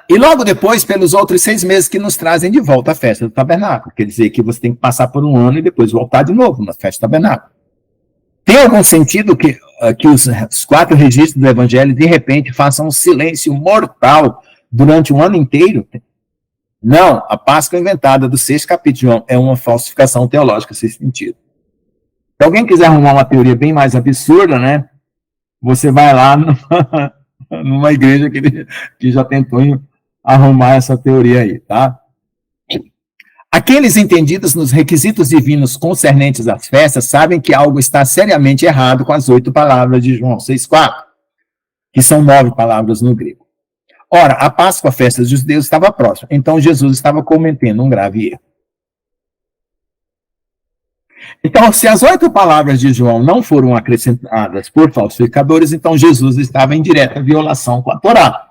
E logo depois, pelos outros 6 meses que nos trazem de volta à festa do tabernáculo. Quer dizer que você tem que passar por um ano e depois voltar de novo na festa do tabernáculo. Tem algum sentido que os 4 registros do evangelho, de repente, façam um silêncio mortal durante um ano inteiro? Não, a Páscoa inventada do 6º capítulo de João é uma falsificação teológica sem sentido. Se alguém quiser arrumar uma teoria bem mais absurda, né, você vai lá numa igreja que já tentou arrumar essa teoria aí, tá? Aqueles entendidos nos requisitos divinos concernentes às festas sabem que algo está seriamente errado com as 8 palavras de João 6,4, que são 9 palavras no grego. Ora, a Páscoa, a festa dos judeus, estava próxima, então Jesus estava cometendo um grave erro. Então, se as 8 palavras de João não foram acrescentadas por falsificadores, então Jesus estava em direta violação com a Torá.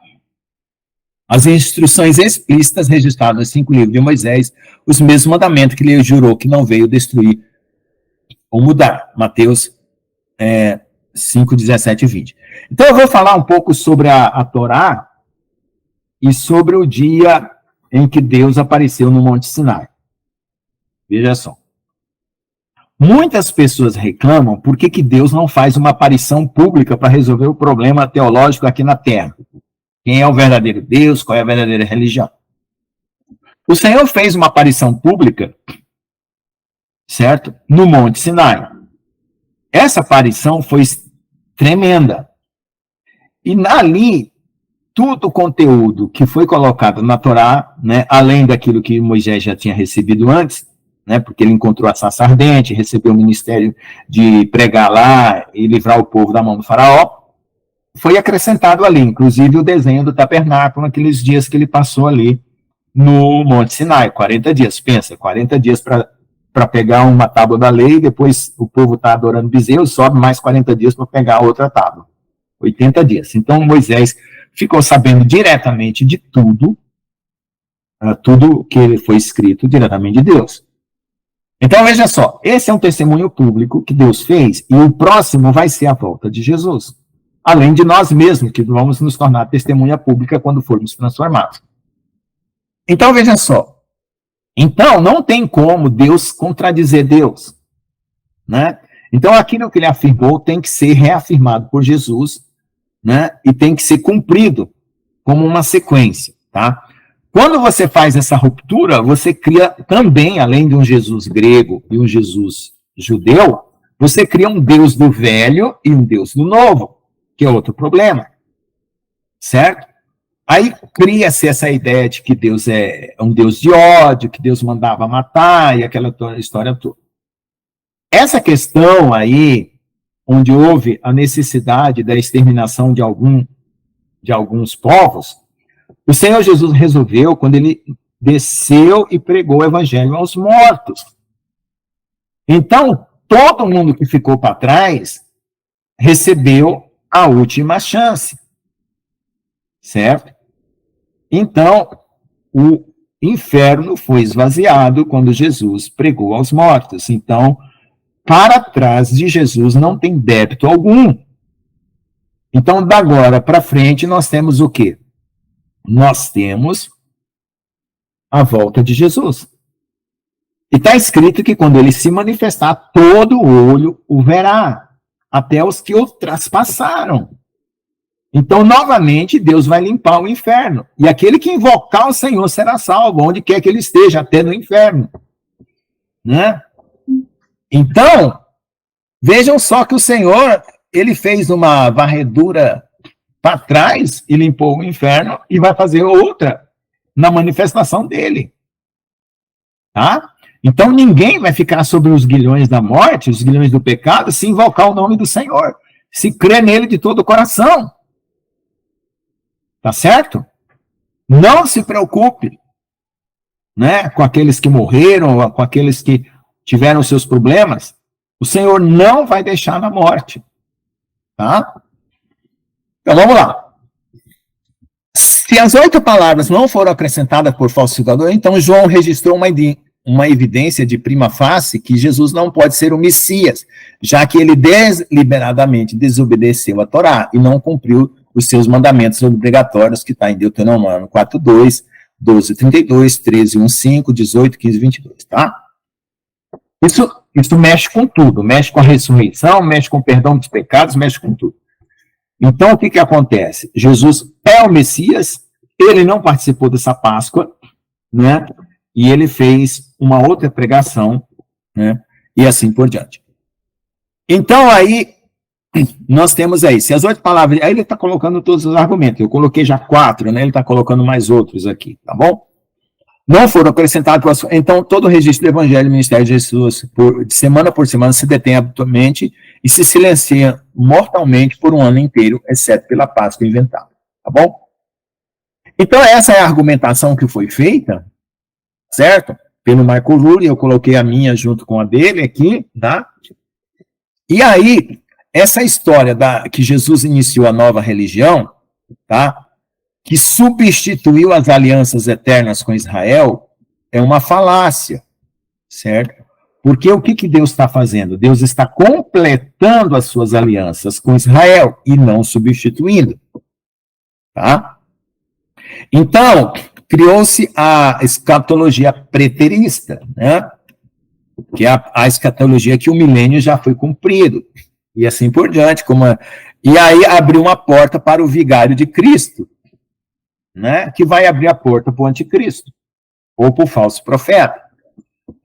As instruções explícitas registradas nos 5 livros de Moisés, os mesmos mandamentos que ele jurou que não veio destruir ou mudar. Mateus 5, 17 e 20. Então, eu vou falar um pouco sobre a Torá e sobre o dia em que Deus apareceu no Monte Sinai. Veja só. Muitas pessoas reclamam por que Deus não faz uma aparição pública para resolver o problema teológico aqui na Terra. Quem é o verdadeiro Deus? Qual é a verdadeira religião? O Senhor fez uma aparição pública, certo? No Monte Sinai. Essa aparição foi tremenda. E ali, todo o conteúdo que foi colocado na Torá, né, além daquilo que Moisés já tinha recebido antes, né, porque ele encontrou a sarça ardente, recebeu o ministério de pregar lá e livrar o povo da mão do faraó, foi acrescentado ali, inclusive o desenho do tabernáculo, naqueles dias que ele passou ali no Monte Sinai, 40 dias, pensa, 40 dias para pegar uma tábua da lei, depois o povo está adorando bezerro, sobe mais 40 dias para pegar outra tábua, 80 dias. Então Moisés ficou sabendo diretamente de tudo que foi escrito diretamente de Deus. Então, veja só, esse é um testemunho público que Deus fez, e o próximo vai ser a volta de Jesus. Além de nós mesmos, que vamos nos tornar testemunha pública quando formos transformados. Então, veja só, Então, não tem como Deus contradizer Deus, né? Então, aquilo que ele afirmou tem que ser reafirmado por Jesus, né? E tem que ser cumprido como uma sequência, tá? Quando você faz essa ruptura, você cria também, além de um Jesus grego e um Jesus judeu, você cria um Deus do velho e um Deus do novo, que é outro problema, certo? Aí cria-se essa ideia de que Deus é um Deus de ódio, que Deus mandava matar e aquela história toda. Essa questão aí, onde houve a necessidade da exterminação de alguns povos, o Senhor Jesus resolveu quando ele desceu e pregou o evangelho aos mortos. Então, todo mundo que ficou para trás recebeu a última chance, certo? Então, o inferno foi esvaziado quando Jesus pregou aos mortos. Então, para trás de Jesus não tem débito algum. Então, da agora para frente, nós temos o quê? Nós temos a volta de Jesus. E está escrito que quando ele se manifestar, todo olho o verá, até os que o traspassaram. Então, novamente, Deus vai limpar o inferno. E aquele que invocar o Senhor será salvo, onde quer que ele esteja, até no inferno. Né? Então, vejam só que o Senhor, ele fez uma varredura para trás e limpou o inferno e vai fazer outra na manifestação dele. Tá? Então, ninguém vai ficar sobre os guilhões da morte, os guilhões do pecado, se invocar o nome do Senhor, se crer nele de todo o coração. Tá certo? Não se preocupe, né, com aqueles que morreram, com aqueles que tiveram seus problemas. O Senhor não vai deixar na morte. Tá? Então, vamos lá. Se as 8 palavras não foram acrescentadas por falsificador, então João registrou uma evidência de prima facie que Jesus não pode ser o Messias, já que ele deliberadamente desobedeceu a Torá e não cumpriu os seus mandamentos obrigatórios, que está em Deuteronômio 4:2, 12:32, 13:1:5, 18, 15, 22, tá? Isso mexe com tudo, mexe com a ressurreição, mexe com o perdão dos pecados, mexe com tudo. Então, o que acontece? Jesus é o Messias, ele não participou dessa Páscoa, né? E ele fez uma outra pregação, né? E assim por diante. Então, aí, nós temos aí, se as 8 palavras, aí ele está colocando todos os argumentos, eu coloquei já 4, né? Ele está colocando mais outros aqui, tá bom? Não foram acrescentados, então todo o registro do Evangelho e Ministério de Jesus, de semana por semana, se detém habitualmente e se silencia mortalmente por um ano inteiro, exceto pela Páscoa inventada, tá bom? Então essa é a argumentação que foi feita, certo? Pelo Marco Lúria, eu coloquei a minha junto com a dele aqui, tá? E aí, essa história que Jesus iniciou a nova religião, tá? Que substituiu as alianças eternas com Israel, é uma falácia, certo? Porque o que Deus está fazendo? Deus está completando as suas alianças com Israel e não substituindo, tá? Então, criou-se a escatologia preterista, né? Que é a escatologia que o milênio já foi cumprido, e assim por diante. E aí abriu uma porta para o vigário de Cristo, né? Que vai abrir a porta para o anticristo, ou para o falso profeta,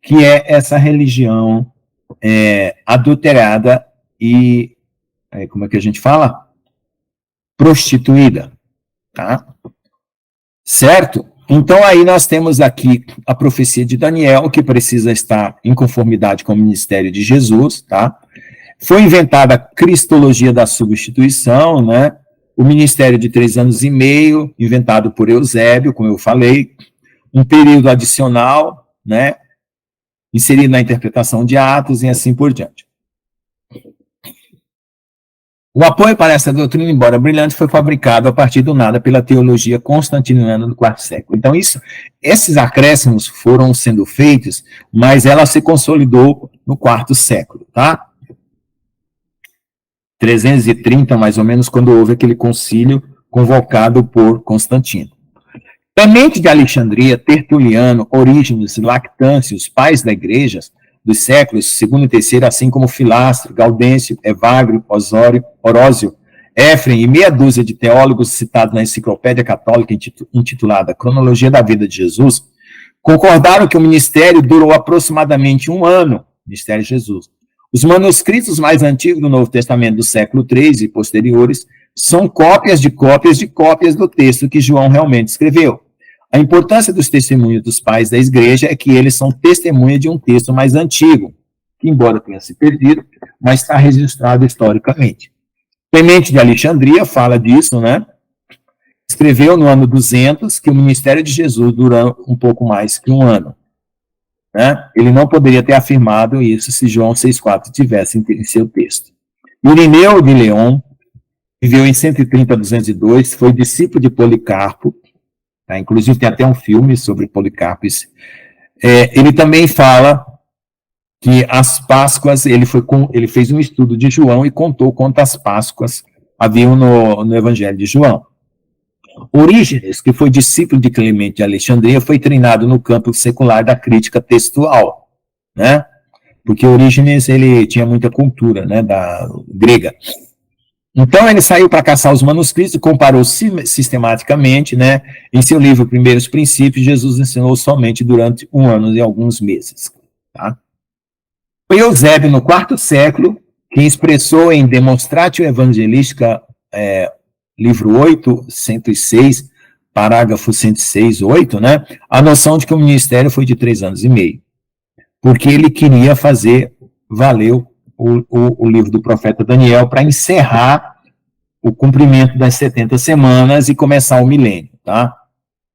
que é essa religião adulterada e, como é que a gente fala? Prostituída, tá? Certo? Então, aí nós temos aqui a profecia de Daniel, que precisa estar em conformidade com o ministério de Jesus, tá? Foi inventada a cristologia da substituição, né? O ministério de 3 anos e meio, inventado por Eusébio, como eu falei, um período adicional, né? Inserido na interpretação de Atos e assim por diante. O apoio para essa doutrina, embora brilhante, foi fabricado a partir do nada pela teologia constantiniana do quarto século. Então, esses acréscimos foram sendo feitos, mas ela se consolidou no quarto século, tá? 330, mais ou menos, quando houve aquele concílio convocado por Constantino. Clemente de Alexandria, Tertuliano, Orígenes, Lactâncio, os pais da igreja dos séculos II e III, assim como Filastro, Gaudêncio, Evagrio, Osório, Orósio, Éfrem e meia dúzia de teólogos citados na Enciclopédia Católica intitulada Cronologia da Vida de Jesus, concordaram que o ministério durou aproximadamente 1 ano, ministério de Jesus. Os manuscritos mais antigos do Novo Testamento do século III e posteriores são cópias do texto que João realmente escreveu. A importância dos testemunhos dos pais da igreja é que eles são testemunhas de um texto mais antigo, que embora tenha se perdido, mas está registrado historicamente. Clemente de Alexandria fala disso, né? Escreveu no ano 200 que o ministério de Jesus durou um pouco mais que 1 ano. Né? Ele não poderia ter afirmado isso se João 6,4 tivesse em seu texto. Irineu de León viveu em 130 a 202, foi discípulo de Policarpo, tá? Inclusive tem até um filme sobre Policarpo. Ele também fala que as Páscoas, ele fez um estudo de João e contou quantas Páscoas haviam no Evangelho de João. Orígenes, que foi discípulo de Clemente de Alexandria, foi treinado no campo secular da crítica textual, né? Porque Orígenes, ele tinha muita cultura, né, da grega. Então, ele saiu para caçar os manuscritos e comparou sistematicamente, né? Em seu livro Primeiros Princípios, Jesus ensinou somente durante 1 ano e alguns meses, tá? Foi Eusébio, no 4º século, que expressou em Demonstratio Evangelistica, livro 8, 106, parágrafo 106, 8, né, a noção de que o ministério foi de 3 anos e meio, porque ele queria fazer valer o livro do profeta Daniel para encerrar o cumprimento das 70 semanas e começar o milênio, tá?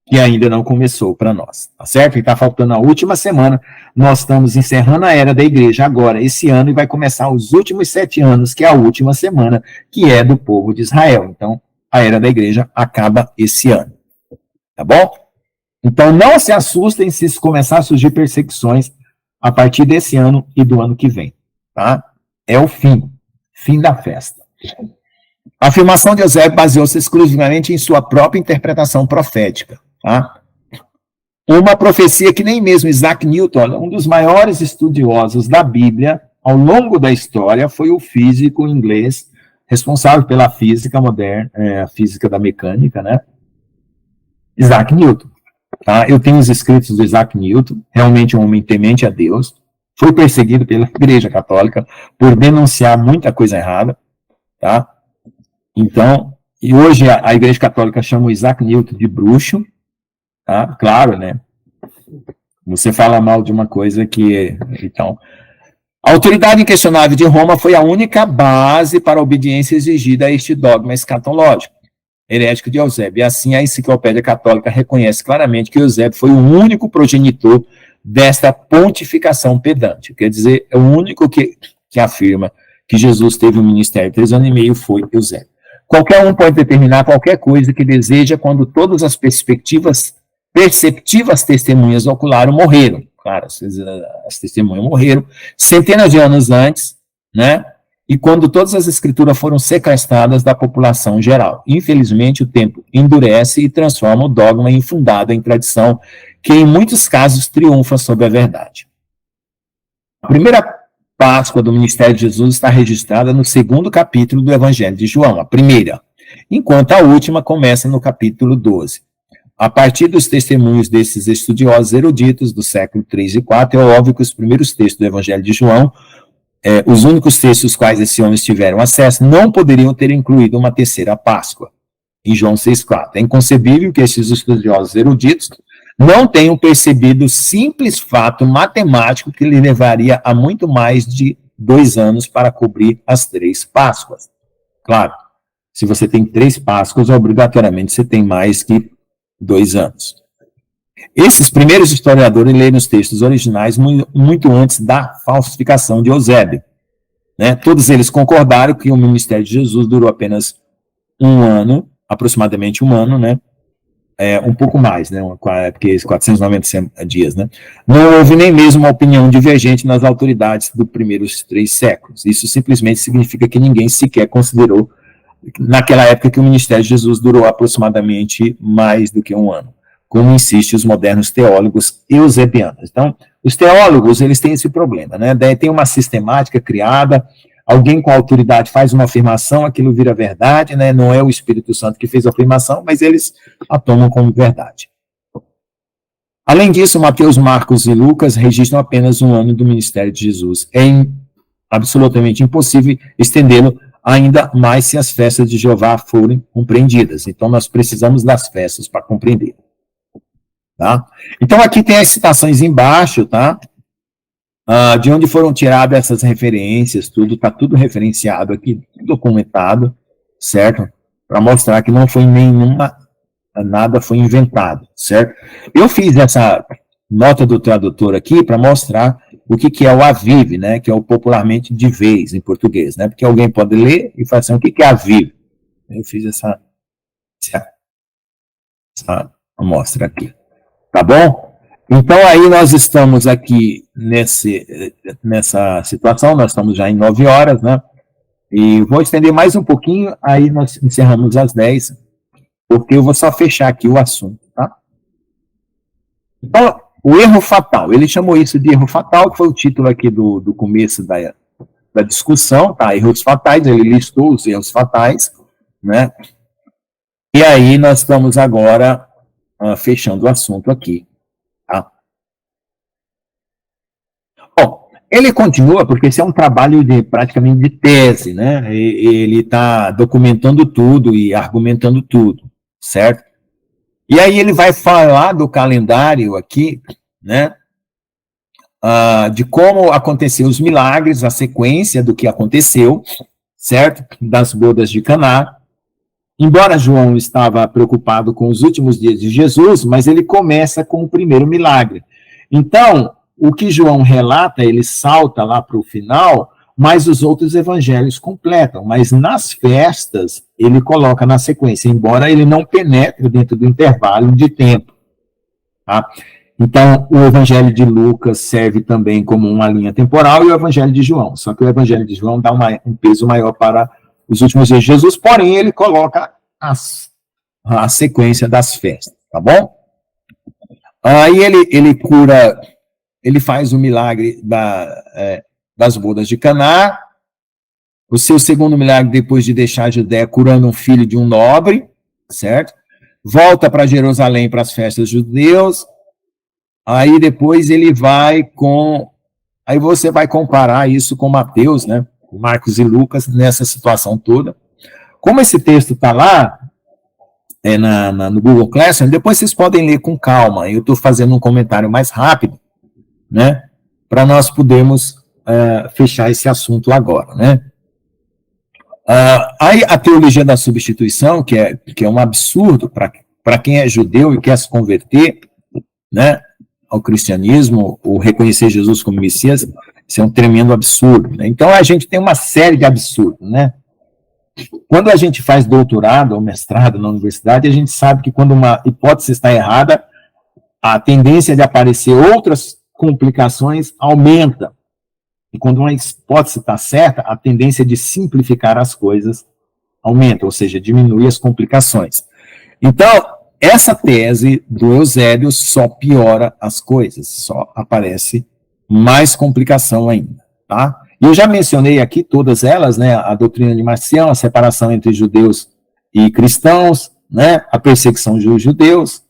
Que ainda não começou para nós, tá certo? E está faltando a última semana, nós estamos encerrando a era da igreja agora, esse ano, e vai começar os últimos 7 anos, que é a última semana, que é do povo de Israel. Então, a era da igreja acaba esse ano, tá bom? Então, não se assustem se começar a surgir perseguições a partir desse ano e do ano que vem, tá? É o fim da festa. A afirmação de Eusébio baseou-se exclusivamente em sua própria interpretação profética, tá? Uma profecia que nem mesmo Isaac Newton, um dos maiores estudiosos da Bíblia, ao longo da história, foi o físico inglês responsável pela física moderna, a física da mecânica, né? Isaac Newton. Tá? Eu tenho os escritos do Isaac Newton, realmente um homem temente a Deus, foi perseguido pela Igreja Católica por denunciar muita coisa errada, tá? Então, e hoje a Igreja Católica chama o Isaac Newton de bruxo, tá? Claro, né? Você fala mal de uma coisa que... Então, a autoridade inquestionável de Roma foi a única base para a obediência exigida a este dogma escatológico herético de Eusébio. E assim, a Enciclopédia Católica reconhece claramente que Eusébio foi o único progenitor desta pontificação pedante. Quer dizer, é o único que afirma que Jesus teve um ministério de 3 anos e meio foi Eusébio. Qualquer um pode determinar qualquer coisa que deseja quando todas as perceptivas testemunhas ocularam morreram. Claro, as testemunhas morreram centenas de anos antes, né? E quando todas as escrituras foram sequestradas da população geral. Infelizmente, o tempo endurece e transforma o dogma infundado em tradição, que em muitos casos triunfa sobre a verdade. A primeira Páscoa do ministério de Jesus está registrada no 2º capítulo do Evangelho de João, a primeira, enquanto a última começa no capítulo 12. A partir dos testemunhos desses estudiosos eruditos do século 3 e 4, é óbvio que os primeiros textos do Evangelho de João, os únicos textos aos quais esses homens tiveram acesso, não poderiam ter incluído uma terceira Páscoa, em João 6,4. É inconcebível que esses estudiosos eruditos não tenham percebido o simples fato matemático que lhe levaria a muito mais de 2 anos para cobrir as 3 Páscoas. Claro, se você tem 3 Páscoas, obrigatoriamente você tem mais que 2 anos. Esses primeiros historiadores leram os textos originais muito antes da falsificação de Eusébio, né? Todos eles concordaram que o ministério de Jesus durou apenas 1 ano, aproximadamente 1 ano, né? Um pouco mais, né? Porque 490 dias, né? Não houve nem mesmo uma opinião divergente nas autoridades dos primeiros 3 séculos. Isso simplesmente significa que ninguém sequer considerou, naquela época, que o ministério de Jesus durou aproximadamente mais do que 1 ano. como insistem os modernos teólogos eusebianos. Então, os teólogos, eles têm esse problema, né? Daí tem uma sistemática criada, alguém com autoridade faz uma afirmação, aquilo vira verdade, né? Não é o Espírito Santo que fez a afirmação, mas eles a tomam como verdade. Além disso, Mateus, Marcos e Lucas registram apenas um ano do ministério de Jesus. É absolutamente impossível estendê-lo ainda mais se as festas de Jeová forem compreendidas. Então, nós precisamos das festas para compreender. Tá? Então, aqui tem as citações embaixo, tá? De onde foram tiradas essas referências, tudo, está tudo referenciado aqui, documentado, certo? Para mostrar que não foi nada foi inventado, certo? Eu fiz essa nota do tradutor aqui para mostrar o que é o aviv, né? Que é o popularmente de vez em português, né? Porque alguém pode ler e falar assim, o que é aviv? Eu fiz essa amostra aqui. Tá bom? Então, aí nós estamos aqui nessa situação, nós estamos já em 9 horas, né? E vou estender mais um pouquinho, aí nós encerramos às 10, porque eu vou só fechar aqui o assunto, tá? Então, o erro fatal, ele chamou isso de erro fatal, que foi o título aqui do começo da discussão, tá? Erros fatais, ele listou os erros fatais, né? E aí nós estamos agora fechando o assunto aqui. Tá? Bom, ele continua, porque esse é um trabalho praticamente de tese, né? Ele está documentando tudo e argumentando tudo, certo? E aí ele vai falar do calendário aqui, né? De como aconteceu os milagres, a sequência do que aconteceu, certo? Das bodas de Caná. Embora João estava preocupado com os últimos dias de Jesus, mas ele começa com o primeiro milagre. Então, o que João relata, ele salta lá para o final, mas os outros evangelhos completam. Mas nas festas, ele coloca na sequência, embora ele não penetre dentro do intervalo de tempo. Tá? Então, o evangelho de Lucas serve também como uma linha temporal e o evangelho de João. Só que o evangelho de João dá um peso maior para os últimos dias de Jesus, porém ele coloca a sequência das festas, tá bom? Aí ele cura, ele faz o milagre das bodas de Caná, o seu segundo milagre depois de deixar a Judéia, curando um filho de um nobre, certo? Volta para Jerusalém para as festas judeus, aí depois ele vai aí você vai comparar isso com Mateus, né? Marcos e Lucas, nessa situação toda. Como esse texto está lá, no Google Classroom, depois vocês podem ler com calma. Eu estou fazendo um comentário mais rápido, né? Para nós podermos fechar esse assunto agora, né? Aí a teologia da substituição, que é um absurdo para quem é judeu e quer se converter, né? Ao cristianismo, ou reconhecer Jesus como Messias, isso é um tremendo absurdo. Né? Então, a gente tem uma série de absurdos, né? Quando a gente faz doutorado ou mestrado na universidade, a gente sabe que quando uma hipótese está errada, a tendência de aparecer outras complicações aumenta. E quando uma hipótese está certa, a tendência de simplificar as coisas aumenta, ou seja, diminui as complicações. Então, essa tese do Eusébio só piora as coisas, só aparece mais complicação ainda, tá? E eu já mencionei aqui todas elas, né? A doutrina de Marcião, a separação entre judeus e cristãos, né? A perseguição dos judeus,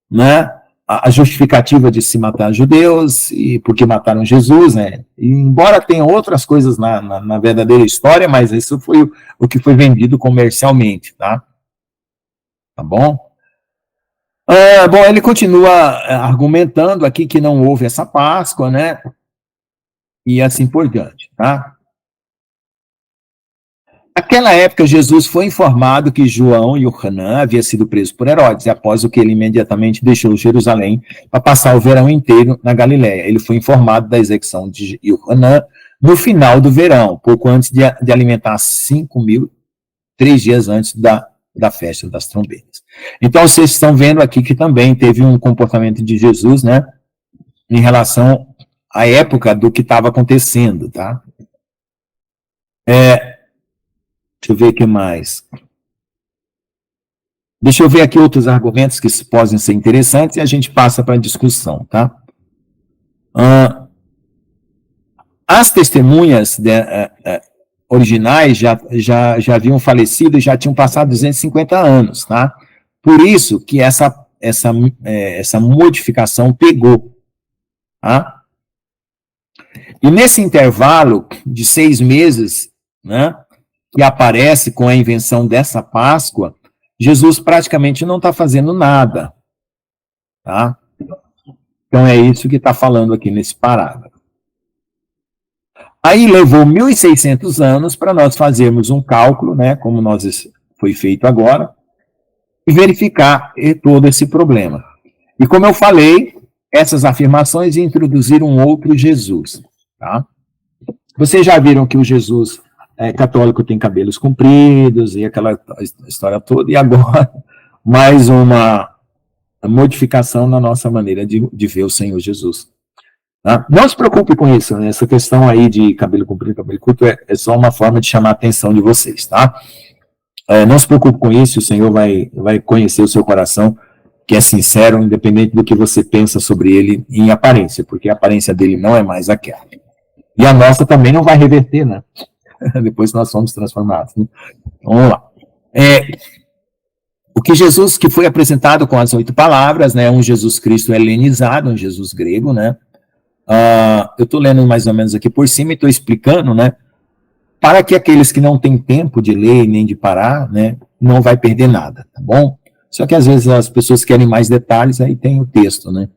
né? A justificativa de se matar judeus e porque mataram Jesus, né? E embora tenha outras coisas na verdadeira história, mas isso foi o que foi vendido comercialmente, tá? Tá bom? Bom, ele continua argumentando aqui que não houve essa Páscoa, né? E assim por diante, tá? Naquela época, Jesus foi informado que João e Yohanan havia sido preso por Herodes, e após o que ele imediatamente deixou Jerusalém para passar o verão inteiro na Galiléia. Ele foi informado da execução de Yohanan no final do verão, pouco antes de alimentar 5.000, 3 dias antes da festa das trombetas. Então, vocês estão vendo aqui que também teve um comportamento de Jesus, né, em relação à época do que estava acontecendo, tá? Deixa eu ver o que mais. Deixa eu ver aqui outros argumentos que podem ser interessantes e a gente passa para a discussão, tá? As testemunhas originais já haviam falecido e já tinham passado 250 anos, tá? Por isso que essa modificação pegou, tá? E nesse intervalo de 6 meses, né, que aparece com a invenção dessa Páscoa, Jesus praticamente não está fazendo nada, tá? Então é isso que está falando aqui nesse parágrafo. Aí levou 1.600 anos para nós fazermos um cálculo, né, como foi feito agora, e verificar todo esse problema. E como eu falei, essas afirmações introduziram um outro Jesus, tá? Vocês já viram que o Jesus católico tem cabelos compridos e aquela história toda, e agora mais uma modificação na nossa maneira de ver o Senhor Jesus. Tá? Não se preocupe com isso, né? Essa questão aí de cabelo comprido, cabelo curto é só uma forma de chamar a atenção de vocês, tá? Não se preocupe com isso, o Senhor vai conhecer o seu coração, que é sincero, independente do que você pensa sobre ele em aparência, porque a aparência dele não é mais aquela. E a nossa também não vai reverter, né? Depois nós somos transformados. Né? Vamos lá. O que Jesus, que foi apresentado com as 8 palavras, né? Um Jesus Cristo helenizado, um Jesus grego, né? Eu estou lendo mais ou menos aqui por cima e estou explicando, né? Para que aqueles que não têm tempo de ler nem de parar, né? Não vai perder nada, tá bom? Só que às vezes as pessoas querem mais detalhes, aí tem o texto, né?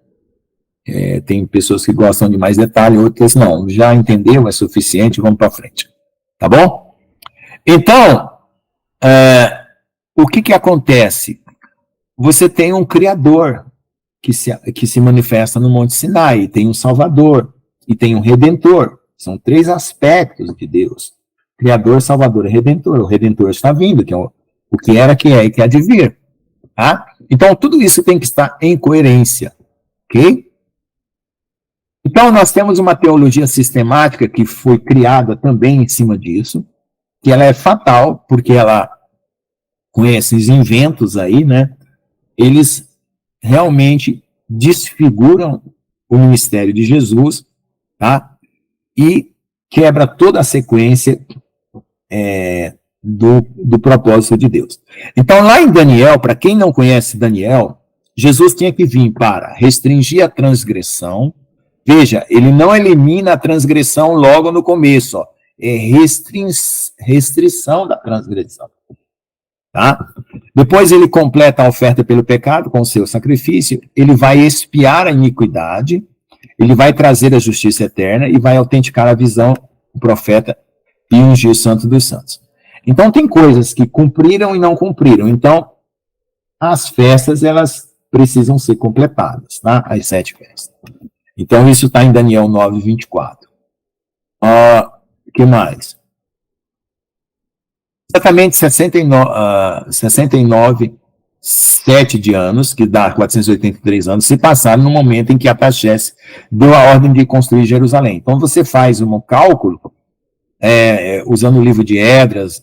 Tem pessoas que gostam de mais detalhes, outras não. Já entendeu? É suficiente, vamos para frente. Tá bom? Então, o que acontece? Você tem um Criador que se manifesta no Monte Sinai, tem um Salvador e tem um Redentor. São 3 aspectos de Deus. Criador, Salvador e Redentor. O Redentor está vindo, que é o que era, que é e que há de vir. Tá? Então, tudo isso tem que estar em coerência. Ok? Então, nós temos uma teologia sistemática que foi criada também em cima disso, que ela é fatal, porque ela, com esses inventos aí, né, eles realmente desfiguram o ministério de Jesus, tá? E quebra toda a sequência do propósito de Deus. Então, lá em Daniel, para quem não conhece Daniel, Jesus tinha que vir para restringir a transgressão. Veja, ele não elimina a transgressão logo no começo, ó. É restrição da transgressão. Tá? Depois ele completa a oferta pelo pecado com o seu sacrifício, ele vai expiar a iniquidade, ele vai trazer a justiça eterna e vai autenticar a visão do profeta e ungir o santo dos santos. Então tem coisas que cumpriram e não cumpriram. Então as festas, elas precisam ser completadas, tá? As 7 festas. Então isso está em Daniel 9:24. O que mais? Exatamente 69, 7 de anos, que dá 483 anos, se passaram no momento em que Artaxerxes deu a ordem de construir Jerusalém. Então você faz um cálculo, usando o livro de Esdras,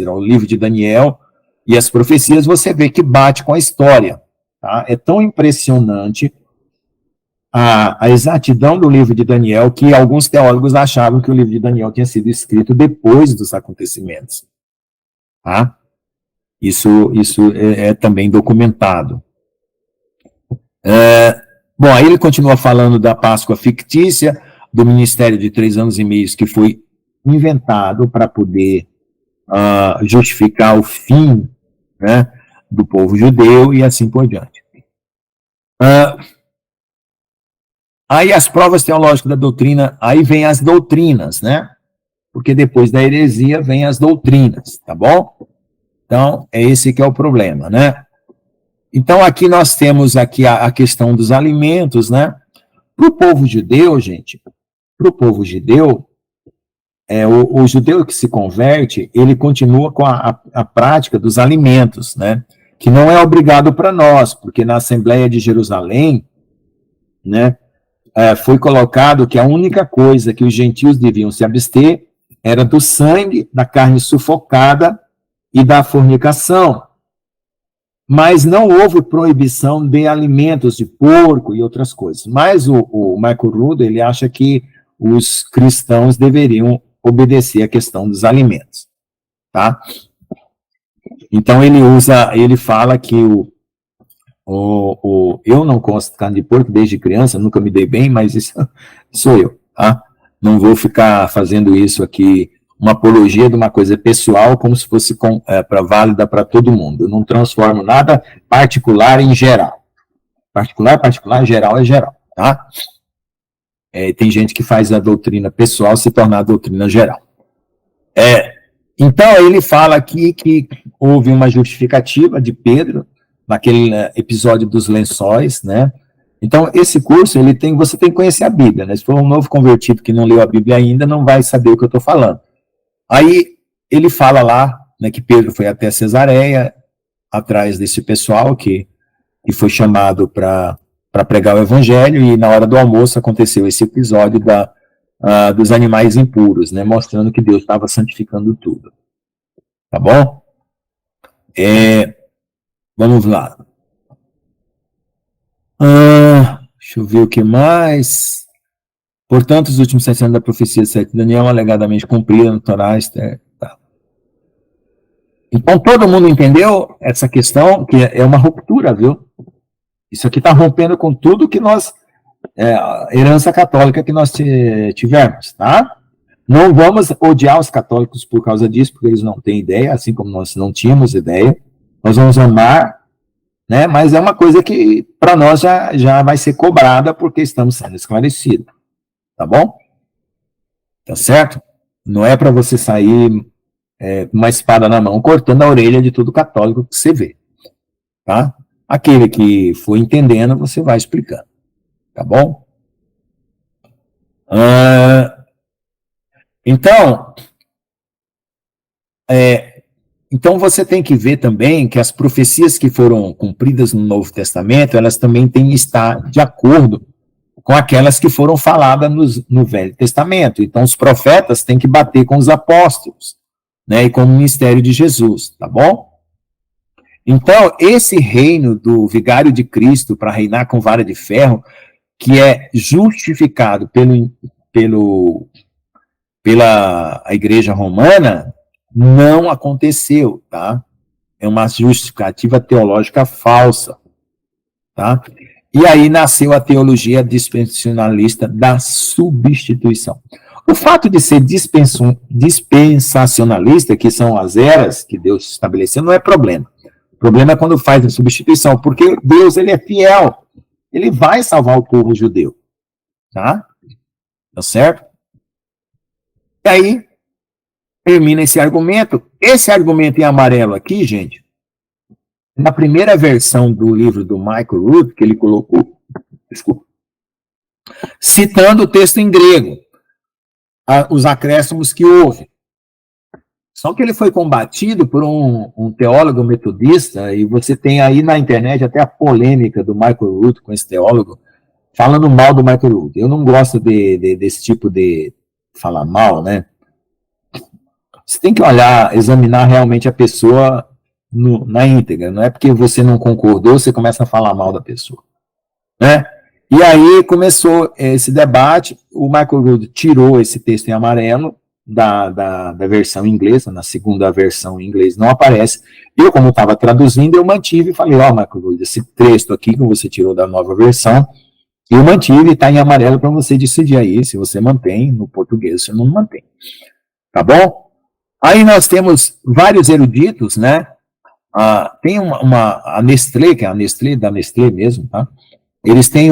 o livro de Daniel e as profecias, você vê que bate com a história. Tá? É tão impressionante a exatidão do livro de Daniel que alguns teólogos achavam que o livro de Daniel tinha sido escrito depois dos acontecimentos. Tá? Isso é também documentado. Bom, aí ele continua falando da Páscoa fictícia, do ministério de 3 anos e meio que foi inventado para poder justificar o fim, né, do povo judeu e assim por diante. Aí as provas teológicas da doutrina, aí vem as doutrinas, né? Porque depois da heresia vem as doutrinas, tá bom? Então, é esse que é o problema, né? Então, aqui nós temos aqui a questão dos alimentos, né? Para o povo judeu, gente, para o povo judeu, o judeu que se converte, ele continua com a prática dos alimentos, né? Que não é obrigado para nós, porque na Assembleia de Jerusalém, né, foi colocado que a única coisa que os gentios deviam se abster era do sangue, da carne sufocada e da fornicação. mas não houve proibição de alimentos de porco e outras coisas. Mas o Michael Rood, ele acha que os cristãos deveriam obedecer à questão dos alimentos, tá? Então ele fala que eu não gosto de carne de porco desde criança, nunca me dei bem, mas isso sou eu, tá? Não vou ficar fazendo isso aqui, uma apologia de uma coisa pessoal, como se fosse válida para todo mundo. Eu não transformo nada particular em geral. Particular, geral é geral, tá? Tem gente que faz a doutrina pessoal se tornar a doutrina geral. Então, ele fala aqui que houve uma justificativa de Pedro, naquele episódio dos lençóis, né? Então, esse curso, você tem que conhecer a Bíblia, né? Se for um novo convertido que não leu a Bíblia ainda, não vai saber o que eu estou falando. Aí, ele fala lá, né, que Pedro foi até Cesareia, atrás desse pessoal que foi chamado para pregar o evangelho, e na hora do almoço aconteceu esse episódio dos animais impuros, né, mostrando que Deus estava santificando tudo. Tá bom? Vamos lá. Deixa eu ver o que mais. Portanto, os últimos 7 anos da profecia de 7 de Daniel, alegadamente cumprida no Torá, tá. Então, todo mundo entendeu essa questão, que é uma ruptura, viu? Isso aqui está rompendo com tudo que nós, herança católica que nós tivemos, tá? Não vamos odiar os católicos por causa disso, porque eles não têm ideia, assim como nós não tínhamos ideia. Nós vamos amar, né? Mas é uma coisa que, para nós, já vai ser cobrada, porque estamos sendo esclarecidos. Tá bom? Tá certo? Não é para você sair com uma espada na mão, cortando a orelha de todo católico que você vê. Tá? Aquele que for entendendo, você vai explicando. Tá bom? Então você tem que ver também que as profecias que foram cumpridas no Novo Testamento, elas também têm que estar de acordo com aquelas que foram faladas no Velho Testamento. Então, os profetas têm que bater com os apóstolos, né, e com o ministério de Jesus, tá bom? Então, esse reino do vigário de Cristo para reinar com vara de ferro, que é justificado pela igreja romana, não aconteceu, tá? É uma justificativa teológica falsa, tá? E aí nasceu a teologia dispensacionalista da substituição. O fato de ser dispensacionalista, que são as eras que Deus estabeleceu, não é problema. O problema é quando faz a substituição, porque Deus, ele é fiel. Ele vai salvar o povo judeu. Tá? Tá certo? E aí, termina esse argumento. Esse argumento em amarelo aqui, gente, na primeira versão do livro do Michael Rood, que ele colocou, desculpa, citando o texto em grego, os acréscimos que houve. Só que ele foi combatido por um teólogo metodista, e você tem aí na internet até a polêmica do Michael Rood com esse teólogo, falando mal do Michael Rood. Eu não gosto desse tipo de falar mal, né? Você tem que olhar, examinar realmente a pessoa na íntegra, não é porque você não concordou, você começa a falar mal da pessoa, né? E aí começou esse debate, o Michael Rood tirou esse texto em amarelo da versão inglesa, na segunda versão em inglês não aparece. Eu, como estava traduzindo, eu mantive e falei, Michael Rood, esse texto aqui que você tirou da nova versão, eu mantive e está em amarelo para você decidir aí se você mantém no português, se não mantém. Tá bom? Aí nós temos vários eruditos, né? Tem a Nestlé, que é a Nestlé, da Nestlé mesmo, tá? Eles têm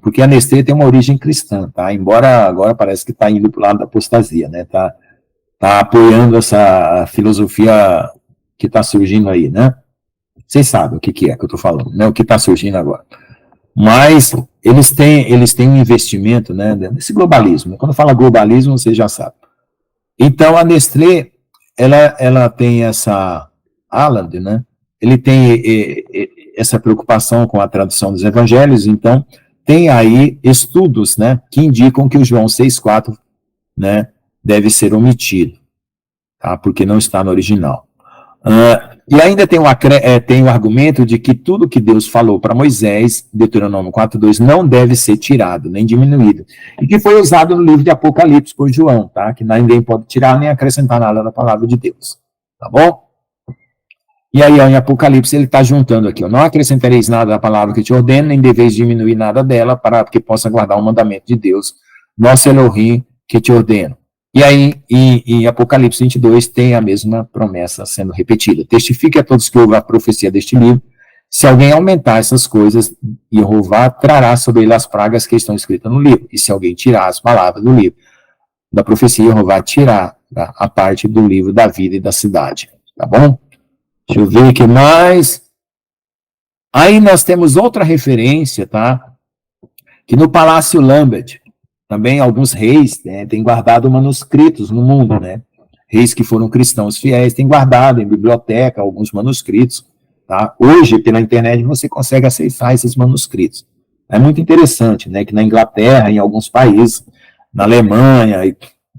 porque a Nestlé tem uma origem cristã, tá? Embora agora parece que está indo para o lado da apostasia, né? Tá apoiando essa filosofia que está surgindo aí, né? Vocês sabem o que é que eu estou falando, né? O que está surgindo agora. Mas eles têm um investimento, né? Nesse globalismo. Quando fala globalismo, você já sabe. Então, a Nestlé, ela tem essa Haaland, né? Ele tem essa preocupação com a tradução dos evangelhos, então tem aí estudos, né, que indicam que o João 6,4, né, deve ser omitido, tá? Porque não está no original. E ainda tem o argumento de que tudo que Deus falou para Moisés, Deuteronômio 4:2, não deve ser tirado, nem diminuído. E que foi usado no livro de Apocalipse por João, tá? Que ninguém pode tirar nem acrescentar nada da palavra de Deus. Tá bom? E aí, ó, em Apocalipse, ele está juntando aqui, ó, não acrescentareis nada da palavra que te ordeno, nem deveis diminuir nada dela, para que possa guardar o mandamento de Deus, nosso Elohim, que te ordeno. E aí, em Apocalipse 22, tem a mesma promessa sendo repetida. Testifique a todos que ouvem a profecia deste livro, se alguém aumentar essas coisas, Jeová trará sobre ele as pragas que estão escritas no livro. E se alguém tirar as palavras do livro da profecia, Jeová tirar a parte do livro da vida e da cidade. Tá bom? Deixa eu ver o que mais. Aí nós temos outra referência, tá? Que no Palácio Lambert, também alguns reis, né, têm guardado manuscritos no mundo, né? Reis que foram cristãos fiéis têm guardado em biblioteca alguns manuscritos, tá? Hoje, pela internet, você consegue acessar esses manuscritos. É muito interessante, né? Que na Inglaterra, em alguns países, na Alemanha,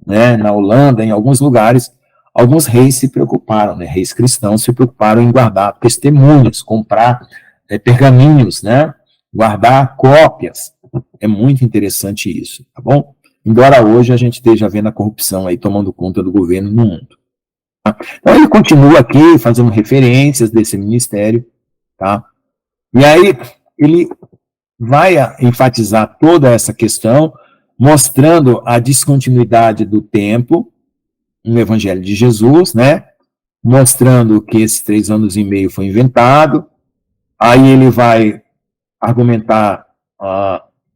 né, na Holanda, em alguns lugares, alguns reis se preocuparam, né? Reis cristãos se preocuparam em guardar testemunhos, comprar pergaminhos, né? Guardar cópias. É muito interessante isso, tá bom? Embora hoje a gente esteja vendo a corrupção aí tomando conta do governo no mundo. Tá? Então ele continua aqui fazendo referências desse ministério, tá? E aí ele vai enfatizar toda essa questão, mostrando a descontinuidade do tempo no Evangelho de Jesus, né? Mostrando que esses 3 anos e meio foi inventado. Aí ele vai argumentar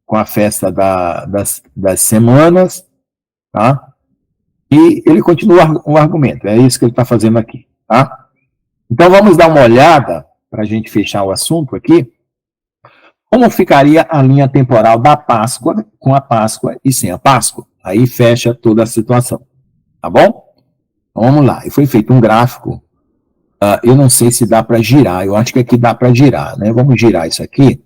com a festa das semanas, tá? E ele continua o argumento, é isso que ele está fazendo aqui, tá? Então vamos dar uma olhada, para a gente fechar o assunto aqui, como ficaria a linha temporal da Páscoa, com a Páscoa e sem a Páscoa. Aí fecha toda a situação, tá bom? Então, vamos lá, e foi feito um gráfico, eu não sei se dá para girar, eu acho que aqui dá para girar, né? Vamos girar isso aqui.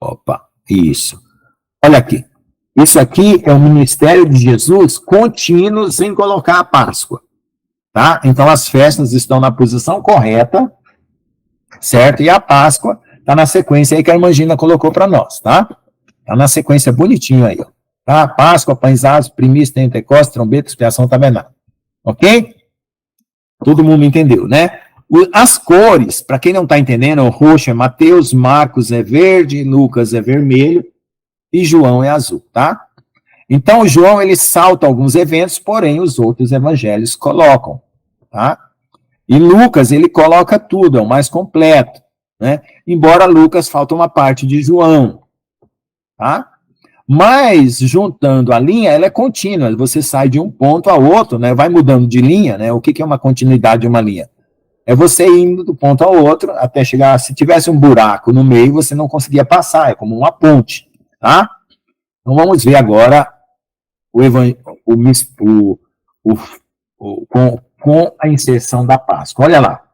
Opa, isso. Olha aqui. Isso aqui é o ministério de Jesus contínuo sem colocar a Páscoa. Tá? Então as festas estão na posição correta, certo? E a Páscoa está na sequência aí que a irmã Gina colocou para nós, tá? Está na sequência bonitinho aí, ó. Tá? Páscoa, pães asmos, primícia, Pentecostes, trombeta, expiação, tabernáculo. Ok? Todo mundo entendeu, né? As cores, para quem não está entendendo, o roxo é Mateus, Marcos é verde, Lucas é vermelho e João é azul, tá? Então, o João, ele salta alguns eventos, porém, os outros evangelhos colocam, tá? E Lucas, ele coloca tudo, é o mais completo, né? Embora Lucas falta uma parte de João, tá? Mas, juntando a linha, ela é contínua, você sai de um ponto a outro, né? Vai mudando de linha, né? O que é uma continuidade de uma linha? É você indo do ponto ao outro até chegar, se tivesse um buraco no meio, você não conseguia passar, é como uma ponte, tá? Então vamos ver agora com a inserção da Páscoa. Olha lá,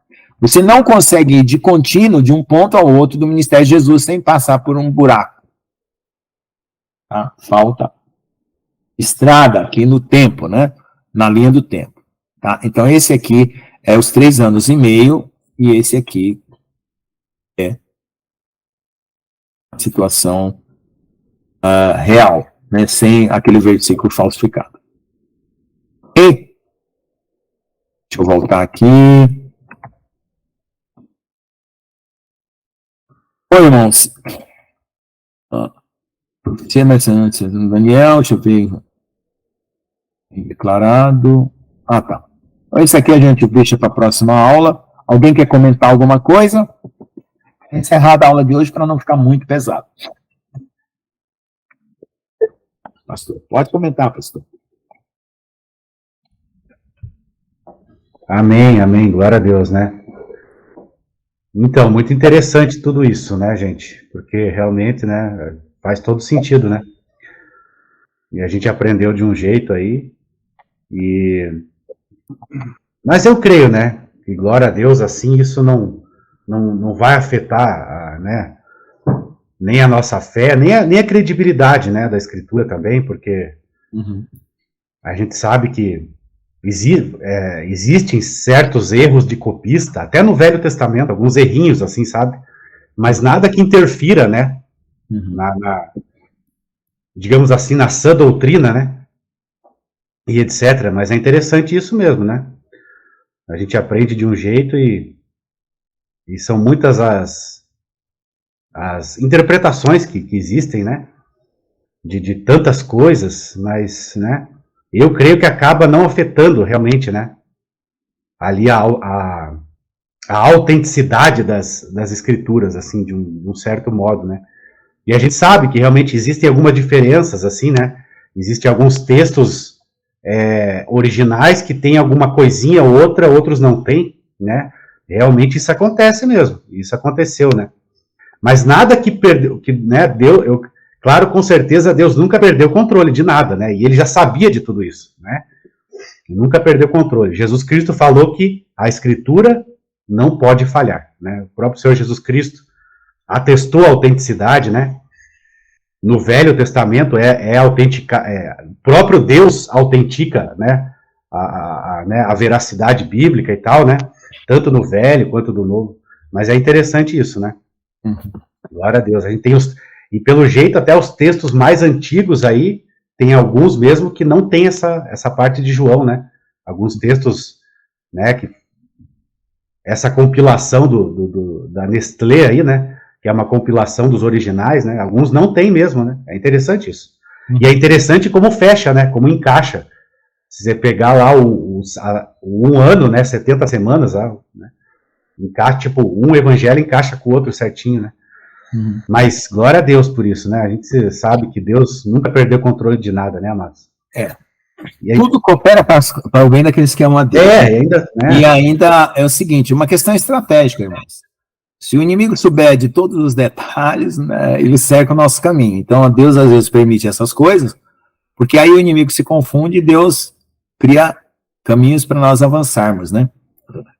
você não consegue ir de contínuo de um ponto ao outro do ministério de Jesus sem passar por um buraco, tá? Falta estrada aqui no tempo, né? Na linha do tempo, tá? Então esse aqui é os 3 anos e meio, e esse aqui é a situação real, né, sem aquele versículo falsificado. Ok? Deixa eu voltar aqui. Oi, irmãos. Daniel, deixa eu ver. Declarado. Ah, tá. Esse aqui a gente deixa para a próxima aula. Alguém quer comentar alguma coisa? Encerrada a aula de hoje para não ficar muito pesado. Pastor, pode comentar, pastor. Amém, amém, glória a Deus, né? Então, muito interessante tudo isso, né, gente? Porque realmente, né, faz todo sentido, né? E a gente aprendeu de um jeito aí, mas eu creio, né, que glória a Deus, assim, isso não vai afetar, né, nem a nossa fé, nem a credibilidade, né, da Escritura também, porque a gente sabe que existem certos erros de copista, até no Velho Testamento, alguns errinhos, assim, sabe? Mas nada que interfira, né? Digamos assim, na sã doutrina, né? E etc. Mas é interessante isso mesmo, né? A gente aprende de um jeito e são muitas as interpretações que existem, né? De tantas coisas, mas, né? Eu creio que acaba não afetando realmente, né? Ali a autenticidade das escrituras, assim, de um certo modo, né? E a gente sabe que realmente existem algumas diferenças, assim, né? Existem alguns textos originais que tem alguma coisinha ou outra, outros não tem, né? Realmente isso acontece mesmo, isso aconteceu, né? Mas nada que perdeu, que, né, claro, com certeza Deus nunca perdeu o controle de nada, né? E ele já sabia de tudo isso, né? Ele nunca perdeu o controle. Jesus Cristo falou que a Escritura não pode falhar, né? O próprio Senhor Jesus Cristo atestou a autenticidade, né? No Velho Testamento o próprio Deus autentica, né? A veracidade bíblica e tal, né? Tanto no Velho quanto no Novo. Mas é interessante isso, né? Glória a Deus. A gente tem e pelo jeito até os textos mais antigos aí, tem alguns mesmo que não tem essa parte de João, né? Alguns textos, né? Essa compilação da Nestlé aí, né? Que é uma compilação dos originais, né? Alguns não tem mesmo, né? É interessante isso. E é interessante como fecha, né? Como encaixa. Se você pegar lá um ano, né? 70 semanas, né? Encaixa, tipo, um evangelho encaixa com o outro certinho, né? Mas glória a Deus por isso, né? A gente sabe que Deus nunca perdeu o controle de nada, né, amados? E aí, tudo coopera para o bem daqueles que amam a Deus. E ainda é o seguinte, uma questão estratégica, irmãos. Se o inimigo souber de todos os detalhes, né, ele cerca o nosso caminho. Então, Deus às vezes permite essas coisas, porque aí o inimigo se confunde e Deus cria caminhos para nós avançarmos, né?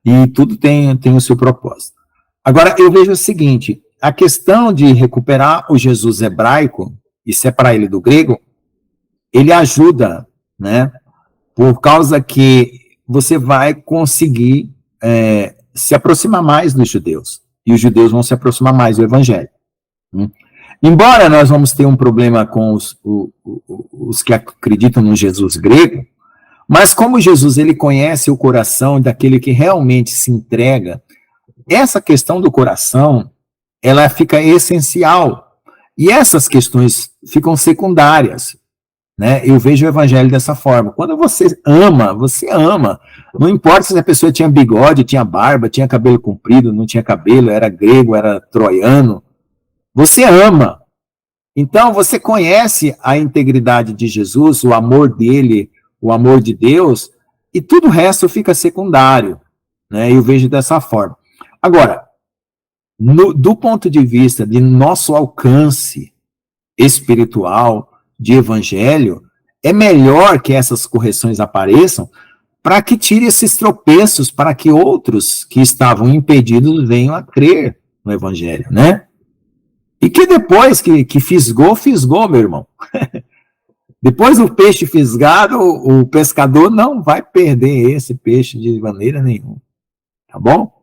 E tudo tem o seu propósito. Agora, eu vejo o seguinte, a questão de recuperar o Jesus hebraico e separar ele do grego, ele ajuda, né? Por causa que você vai conseguir se aproximar mais dos judeus. E os judeus vão se aproximar mais do evangelho. Embora nós vamos ter um problema com os que acreditam no Jesus grego, mas como Jesus ele conhece o coração daquele que realmente se entrega, essa questão do coração, ela fica essencial. E essas questões ficam secundárias. Né? Eu vejo o evangelho dessa forma. Quando você ama, você ama. Não importa se a pessoa tinha bigode, tinha barba, tinha cabelo comprido, não tinha cabelo, era grego, era troiano. Você ama. Então, você conhece a integridade de Jesus, o amor dele, o amor de Deus, e tudo o resto fica secundário. Né? Eu vejo dessa forma. Agora, do ponto de vista de nosso alcance espiritual, de evangelho, é melhor que essas correções apareçam para que tire esses tropeços, para que outros que estavam impedidos venham a crer no evangelho, né? E que depois que fisgou, meu irmão. Depois do peixe fisgado, o pescador não vai perder esse peixe de maneira nenhuma, tá bom?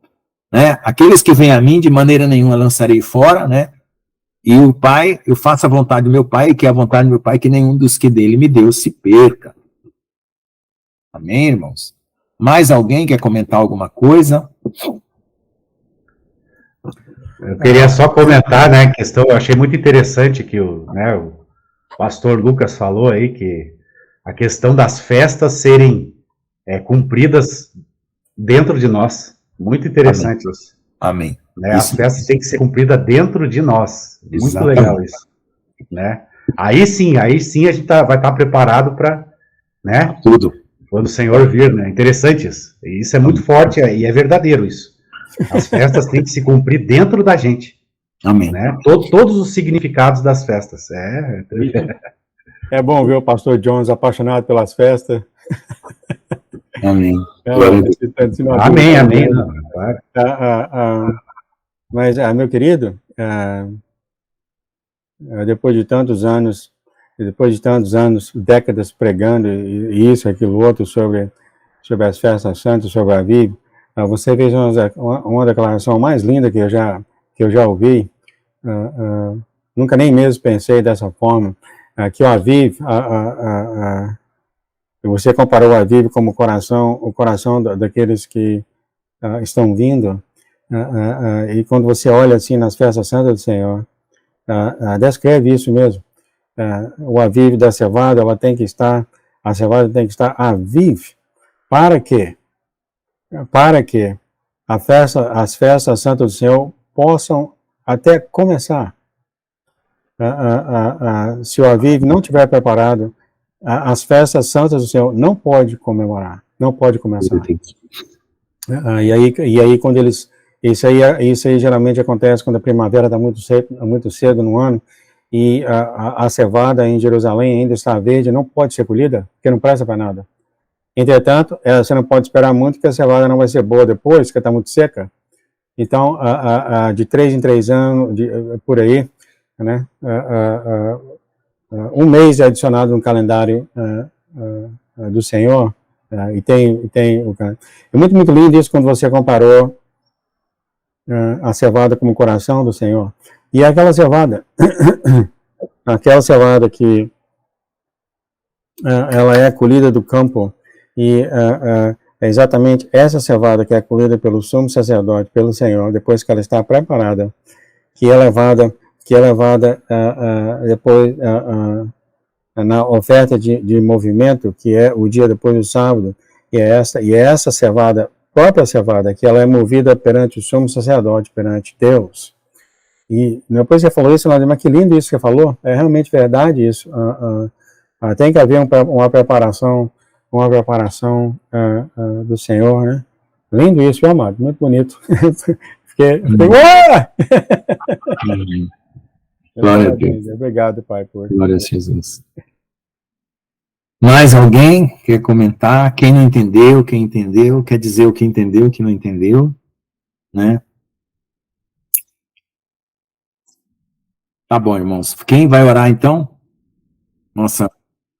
Né? Aqueles que vêm a mim, de maneira nenhuma lançarei fora, né? E o Pai, eu faço a vontade do meu Pai, que é a vontade do meu Pai, que nenhum dos que dele me deu se perca. Amém, irmãos? Mais alguém quer comentar alguma coisa? Eu queria só comentar, né, a questão, eu achei muito interessante que o pastor Lucas falou aí, que a questão das festas serem cumpridas dentro de nós. Muito interessante isso. Amém. Né? As festas têm que ser cumpridas dentro de nós. Muito Exatamente. Legal isso. Né? Aí sim a gente vai estar preparado para, né? Tudo. Quando o Senhor vir, né? Interessante isso. E isso é muito forte e é verdadeiro isso. As festas têm que se cumprir dentro da gente. Amém. Né? Todos os significados das festas. É bom ver o pastor Jones apaixonado pelas festas. Amém. Amém. Mas, meu querido, depois de tantos anos, décadas pregando isso, aquilo, outro, sobre sobre as festas santas, sobre a Aviv, você fez uma declaração mais linda que eu já ouvi. Nunca nem mesmo pensei dessa forma, que o Aviv, você comparou o Aviv como o coração daqueles que estão vindo, e quando você olha assim nas festas santas do Senhor, descreve isso mesmo. O Aviv da cevada, a cevada tem que estar Aviv. Para quê? Para que as festas santas do Senhor possam até começar. Se o Aviv não estiver preparado, as festas santas do Senhor não pode comemorar, não pode começar. E aí quando isso aí geralmente acontece quando a primavera está muito cedo no ano, e a cevada em Jerusalém ainda está verde, não pode ser colhida, porque não presta para nada. Entretanto, você não pode esperar muito, que a cevada não vai ser boa depois, que está muito seca. Então, de 3 em 3 anos, por aí, né, um mês é adicionado no calendário do Senhor, é muito, muito lindo isso quando você comparou a cevada como o coração do Senhor. E aquela cevada que ela é colhida do campo, e é exatamente essa cevada que é colhida pelo sumo sacerdote, pelo Senhor, depois que ela está preparada, que é levada depois na oferta de movimento, que é o dia depois do sábado, e essa cevada, própria cevada, que ela é movida perante o sumo sacerdote, perante Deus. E depois que você falou isso, mas que lindo isso que você falou, é realmente verdade isso. Tem que haver uma preparação do Senhor, né? Lindo isso, meu amado, muito bonito. Fiquei Glória a Deus. Obrigado, Pai, por... Glória a Jesus. Mais alguém quer comentar? Quem não entendeu, quem entendeu, quer dizer o que entendeu, o que não entendeu, né? Tá bom, irmãos. Quem vai orar, então? Nossa,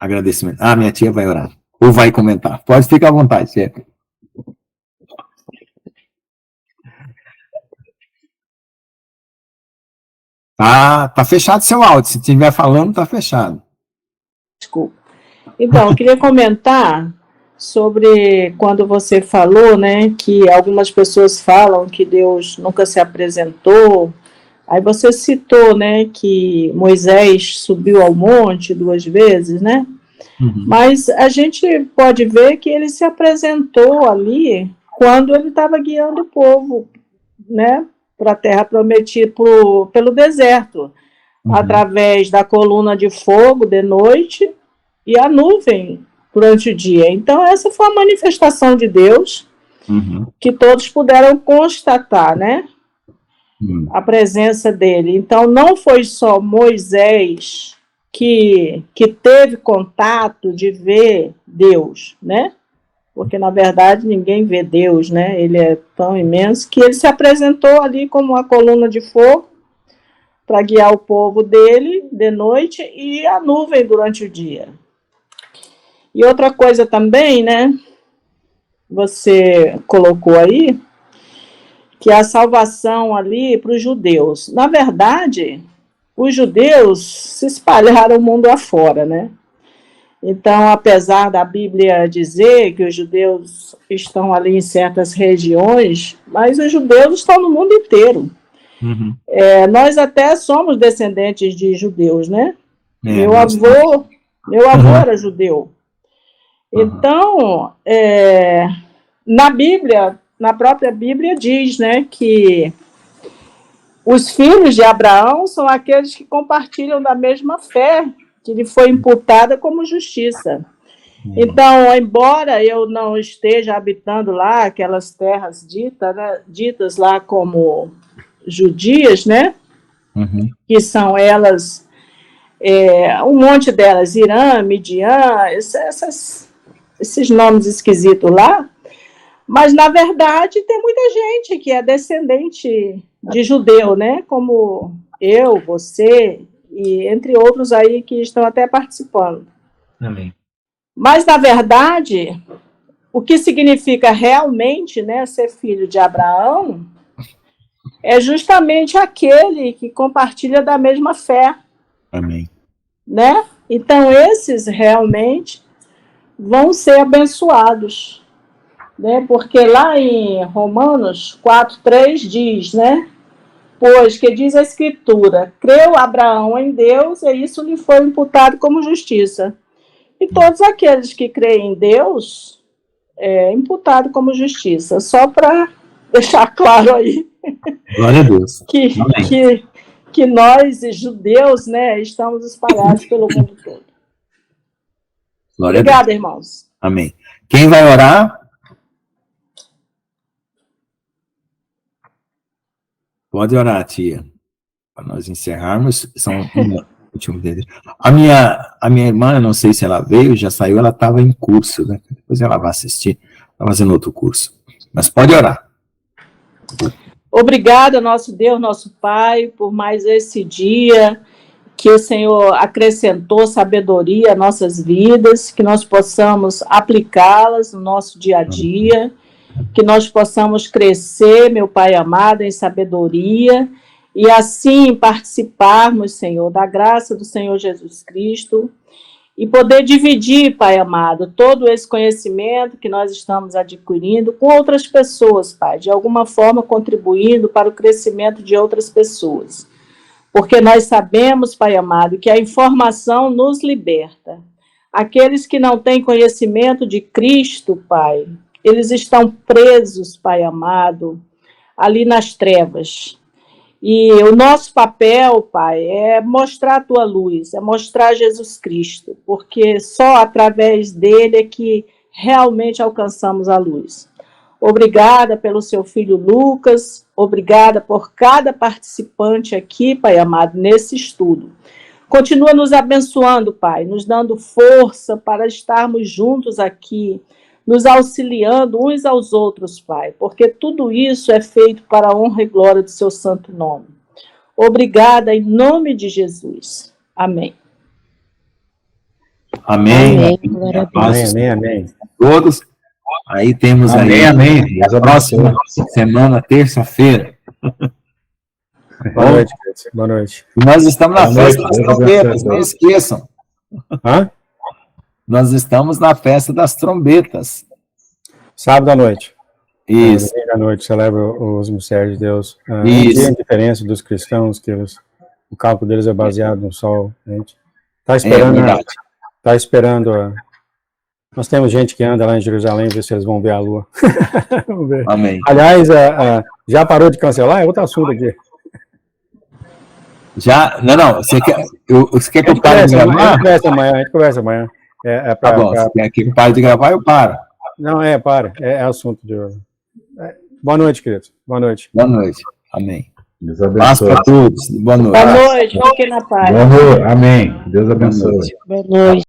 agradecimento. Minha tia vai orar. Ou vai comentar. Pode ficar à vontade, tia. Tá fechado seu áudio. Se estiver falando, tá fechado. Desculpa. Então, eu queria comentar sobre quando você falou, né, que algumas pessoas falam que Deus nunca se apresentou. Aí você citou, né, que Moisés subiu ao monte 2 vezes, né? Uhum. Mas a gente pode ver que ele se apresentou ali quando ele estava guiando o povo, né, para a terra prometida pelo deserto, através da coluna de fogo de noite e a nuvem durante o dia. Então, essa foi a manifestação de Deus, que todos puderam constatar, né? A presença dele. Então, não foi só Moisés que teve contato de ver Deus, né? Porque, na verdade, ninguém vê Deus, né? Ele é tão imenso que ele se apresentou ali como uma coluna de fogo para guiar o povo dele de noite e a nuvem durante o dia. E outra coisa também, né? Você colocou aí, que é a salvação ali para os judeus. Na verdade, os judeus se espalharam o mundo afora, né? Então, apesar da Bíblia dizer que os judeus estão ali em certas regiões, mas os judeus estão no mundo inteiro. Nós até somos descendentes de judeus, né? Meu avô era judeu. Então, na Bíblia, na própria Bíblia diz, né, que os filhos de Abraão são aqueles que compartilham da mesma fé que lhe foi imputada como justiça. Então, embora eu não esteja habitando lá aquelas terras ditas lá como judias, né, que são elas, um monte delas, Irã, Midian, esses nomes esquisitos lá, mas, na verdade, tem muita gente que é descendente de judeu, né, como eu, você, e entre outros aí que estão até participando. Amém. Mas, na verdade, o que significa realmente, né, ser filho de Abraão, é justamente aquele que compartilha da mesma fé. Amém. Né? Então, esses realmente vão ser abençoados. Né? Porque lá em Romanos 4:3 diz, né? Pois que diz a Escritura, creu Abraão em Deus e isso lhe foi imputado como justiça. E todos aqueles que creem em Deus, é imputado como justiça. Só para deixar claro aí. Glória a Deus. Que nós, judeus, né, estamos espalhados pelo mundo todo. Glória Obrigada, a Deus. irmãos. Amém. Quem vai orar? Pode orar, tia. Para nós encerrarmos. A minha irmã, eu não sei se ela veio, já saiu, ela estava em curso, né? Depois ela vai assistir. Está fazendo outro curso. Mas pode orar. Obrigada, nosso Deus, nosso Pai, por mais esse dia que o Senhor acrescentou sabedoria às nossas vidas, que nós possamos aplicá-las no nosso dia a dia, que nós possamos crescer, meu Pai amado, em sabedoria, e assim participarmos, Senhor, da graça do Senhor Jesus Cristo, e poder dividir, Pai amado, todo esse conhecimento que nós estamos adquirindo com outras pessoas, Pai, de alguma forma contribuindo para o crescimento de outras pessoas. Porque nós sabemos, Pai amado, que a informação nos liberta. Aqueles que não têm conhecimento de Cristo, Pai, eles estão presos, Pai amado, ali nas trevas. E o nosso papel, Pai, é mostrar a Tua luz, é mostrar Jesus Cristo, porque só através dele é que realmente alcançamos a luz. Obrigada pelo seu filho Lucas, obrigada por cada participante aqui, Pai amado, nesse estudo. Continua nos abençoando, Pai, nos dando força para estarmos juntos aqui, nos auxiliando uns aos outros, Pai, porque tudo isso é feito para a honra e glória do seu santo nome. Obrigada em nome de Jesus. Amém. Amém. Amém. Todos. Aí temos Amém. A próxima semana, terça-feira. Boa noite, Cleiton. Boa noite. E nós estamos na Boa festa noite, das Deus trombetas, abençoe. não esqueçam. Hã? Nós estamos na festa das trombetas. Sábado à noite. Isso. Domingo à noite celebra os mistérios de Deus. Isso. Tem a diferença dos cristãos, que o cálculo deles é baseado no sol. A gente está esperando. Nós temos gente que anda lá em Jerusalém, ver se eles vão ver a lua. Vamos ver. Amém. Aliás, já parou de cancelar? É outro assunto aqui. Já? Não. Você quer que eu pare de gravar? A gente conversa amanhã. Tá bom, se quer que eu pare de gravar, eu paro. Não, para. É assunto de hoje. Boa noite, querido. Boa noite. Boa noite. Amém. Deus Paz abençoe. para todos. Boa noite. Boa noite, fiquem na paz. Boa noite. Amém. Deus abençoe. Boa noite.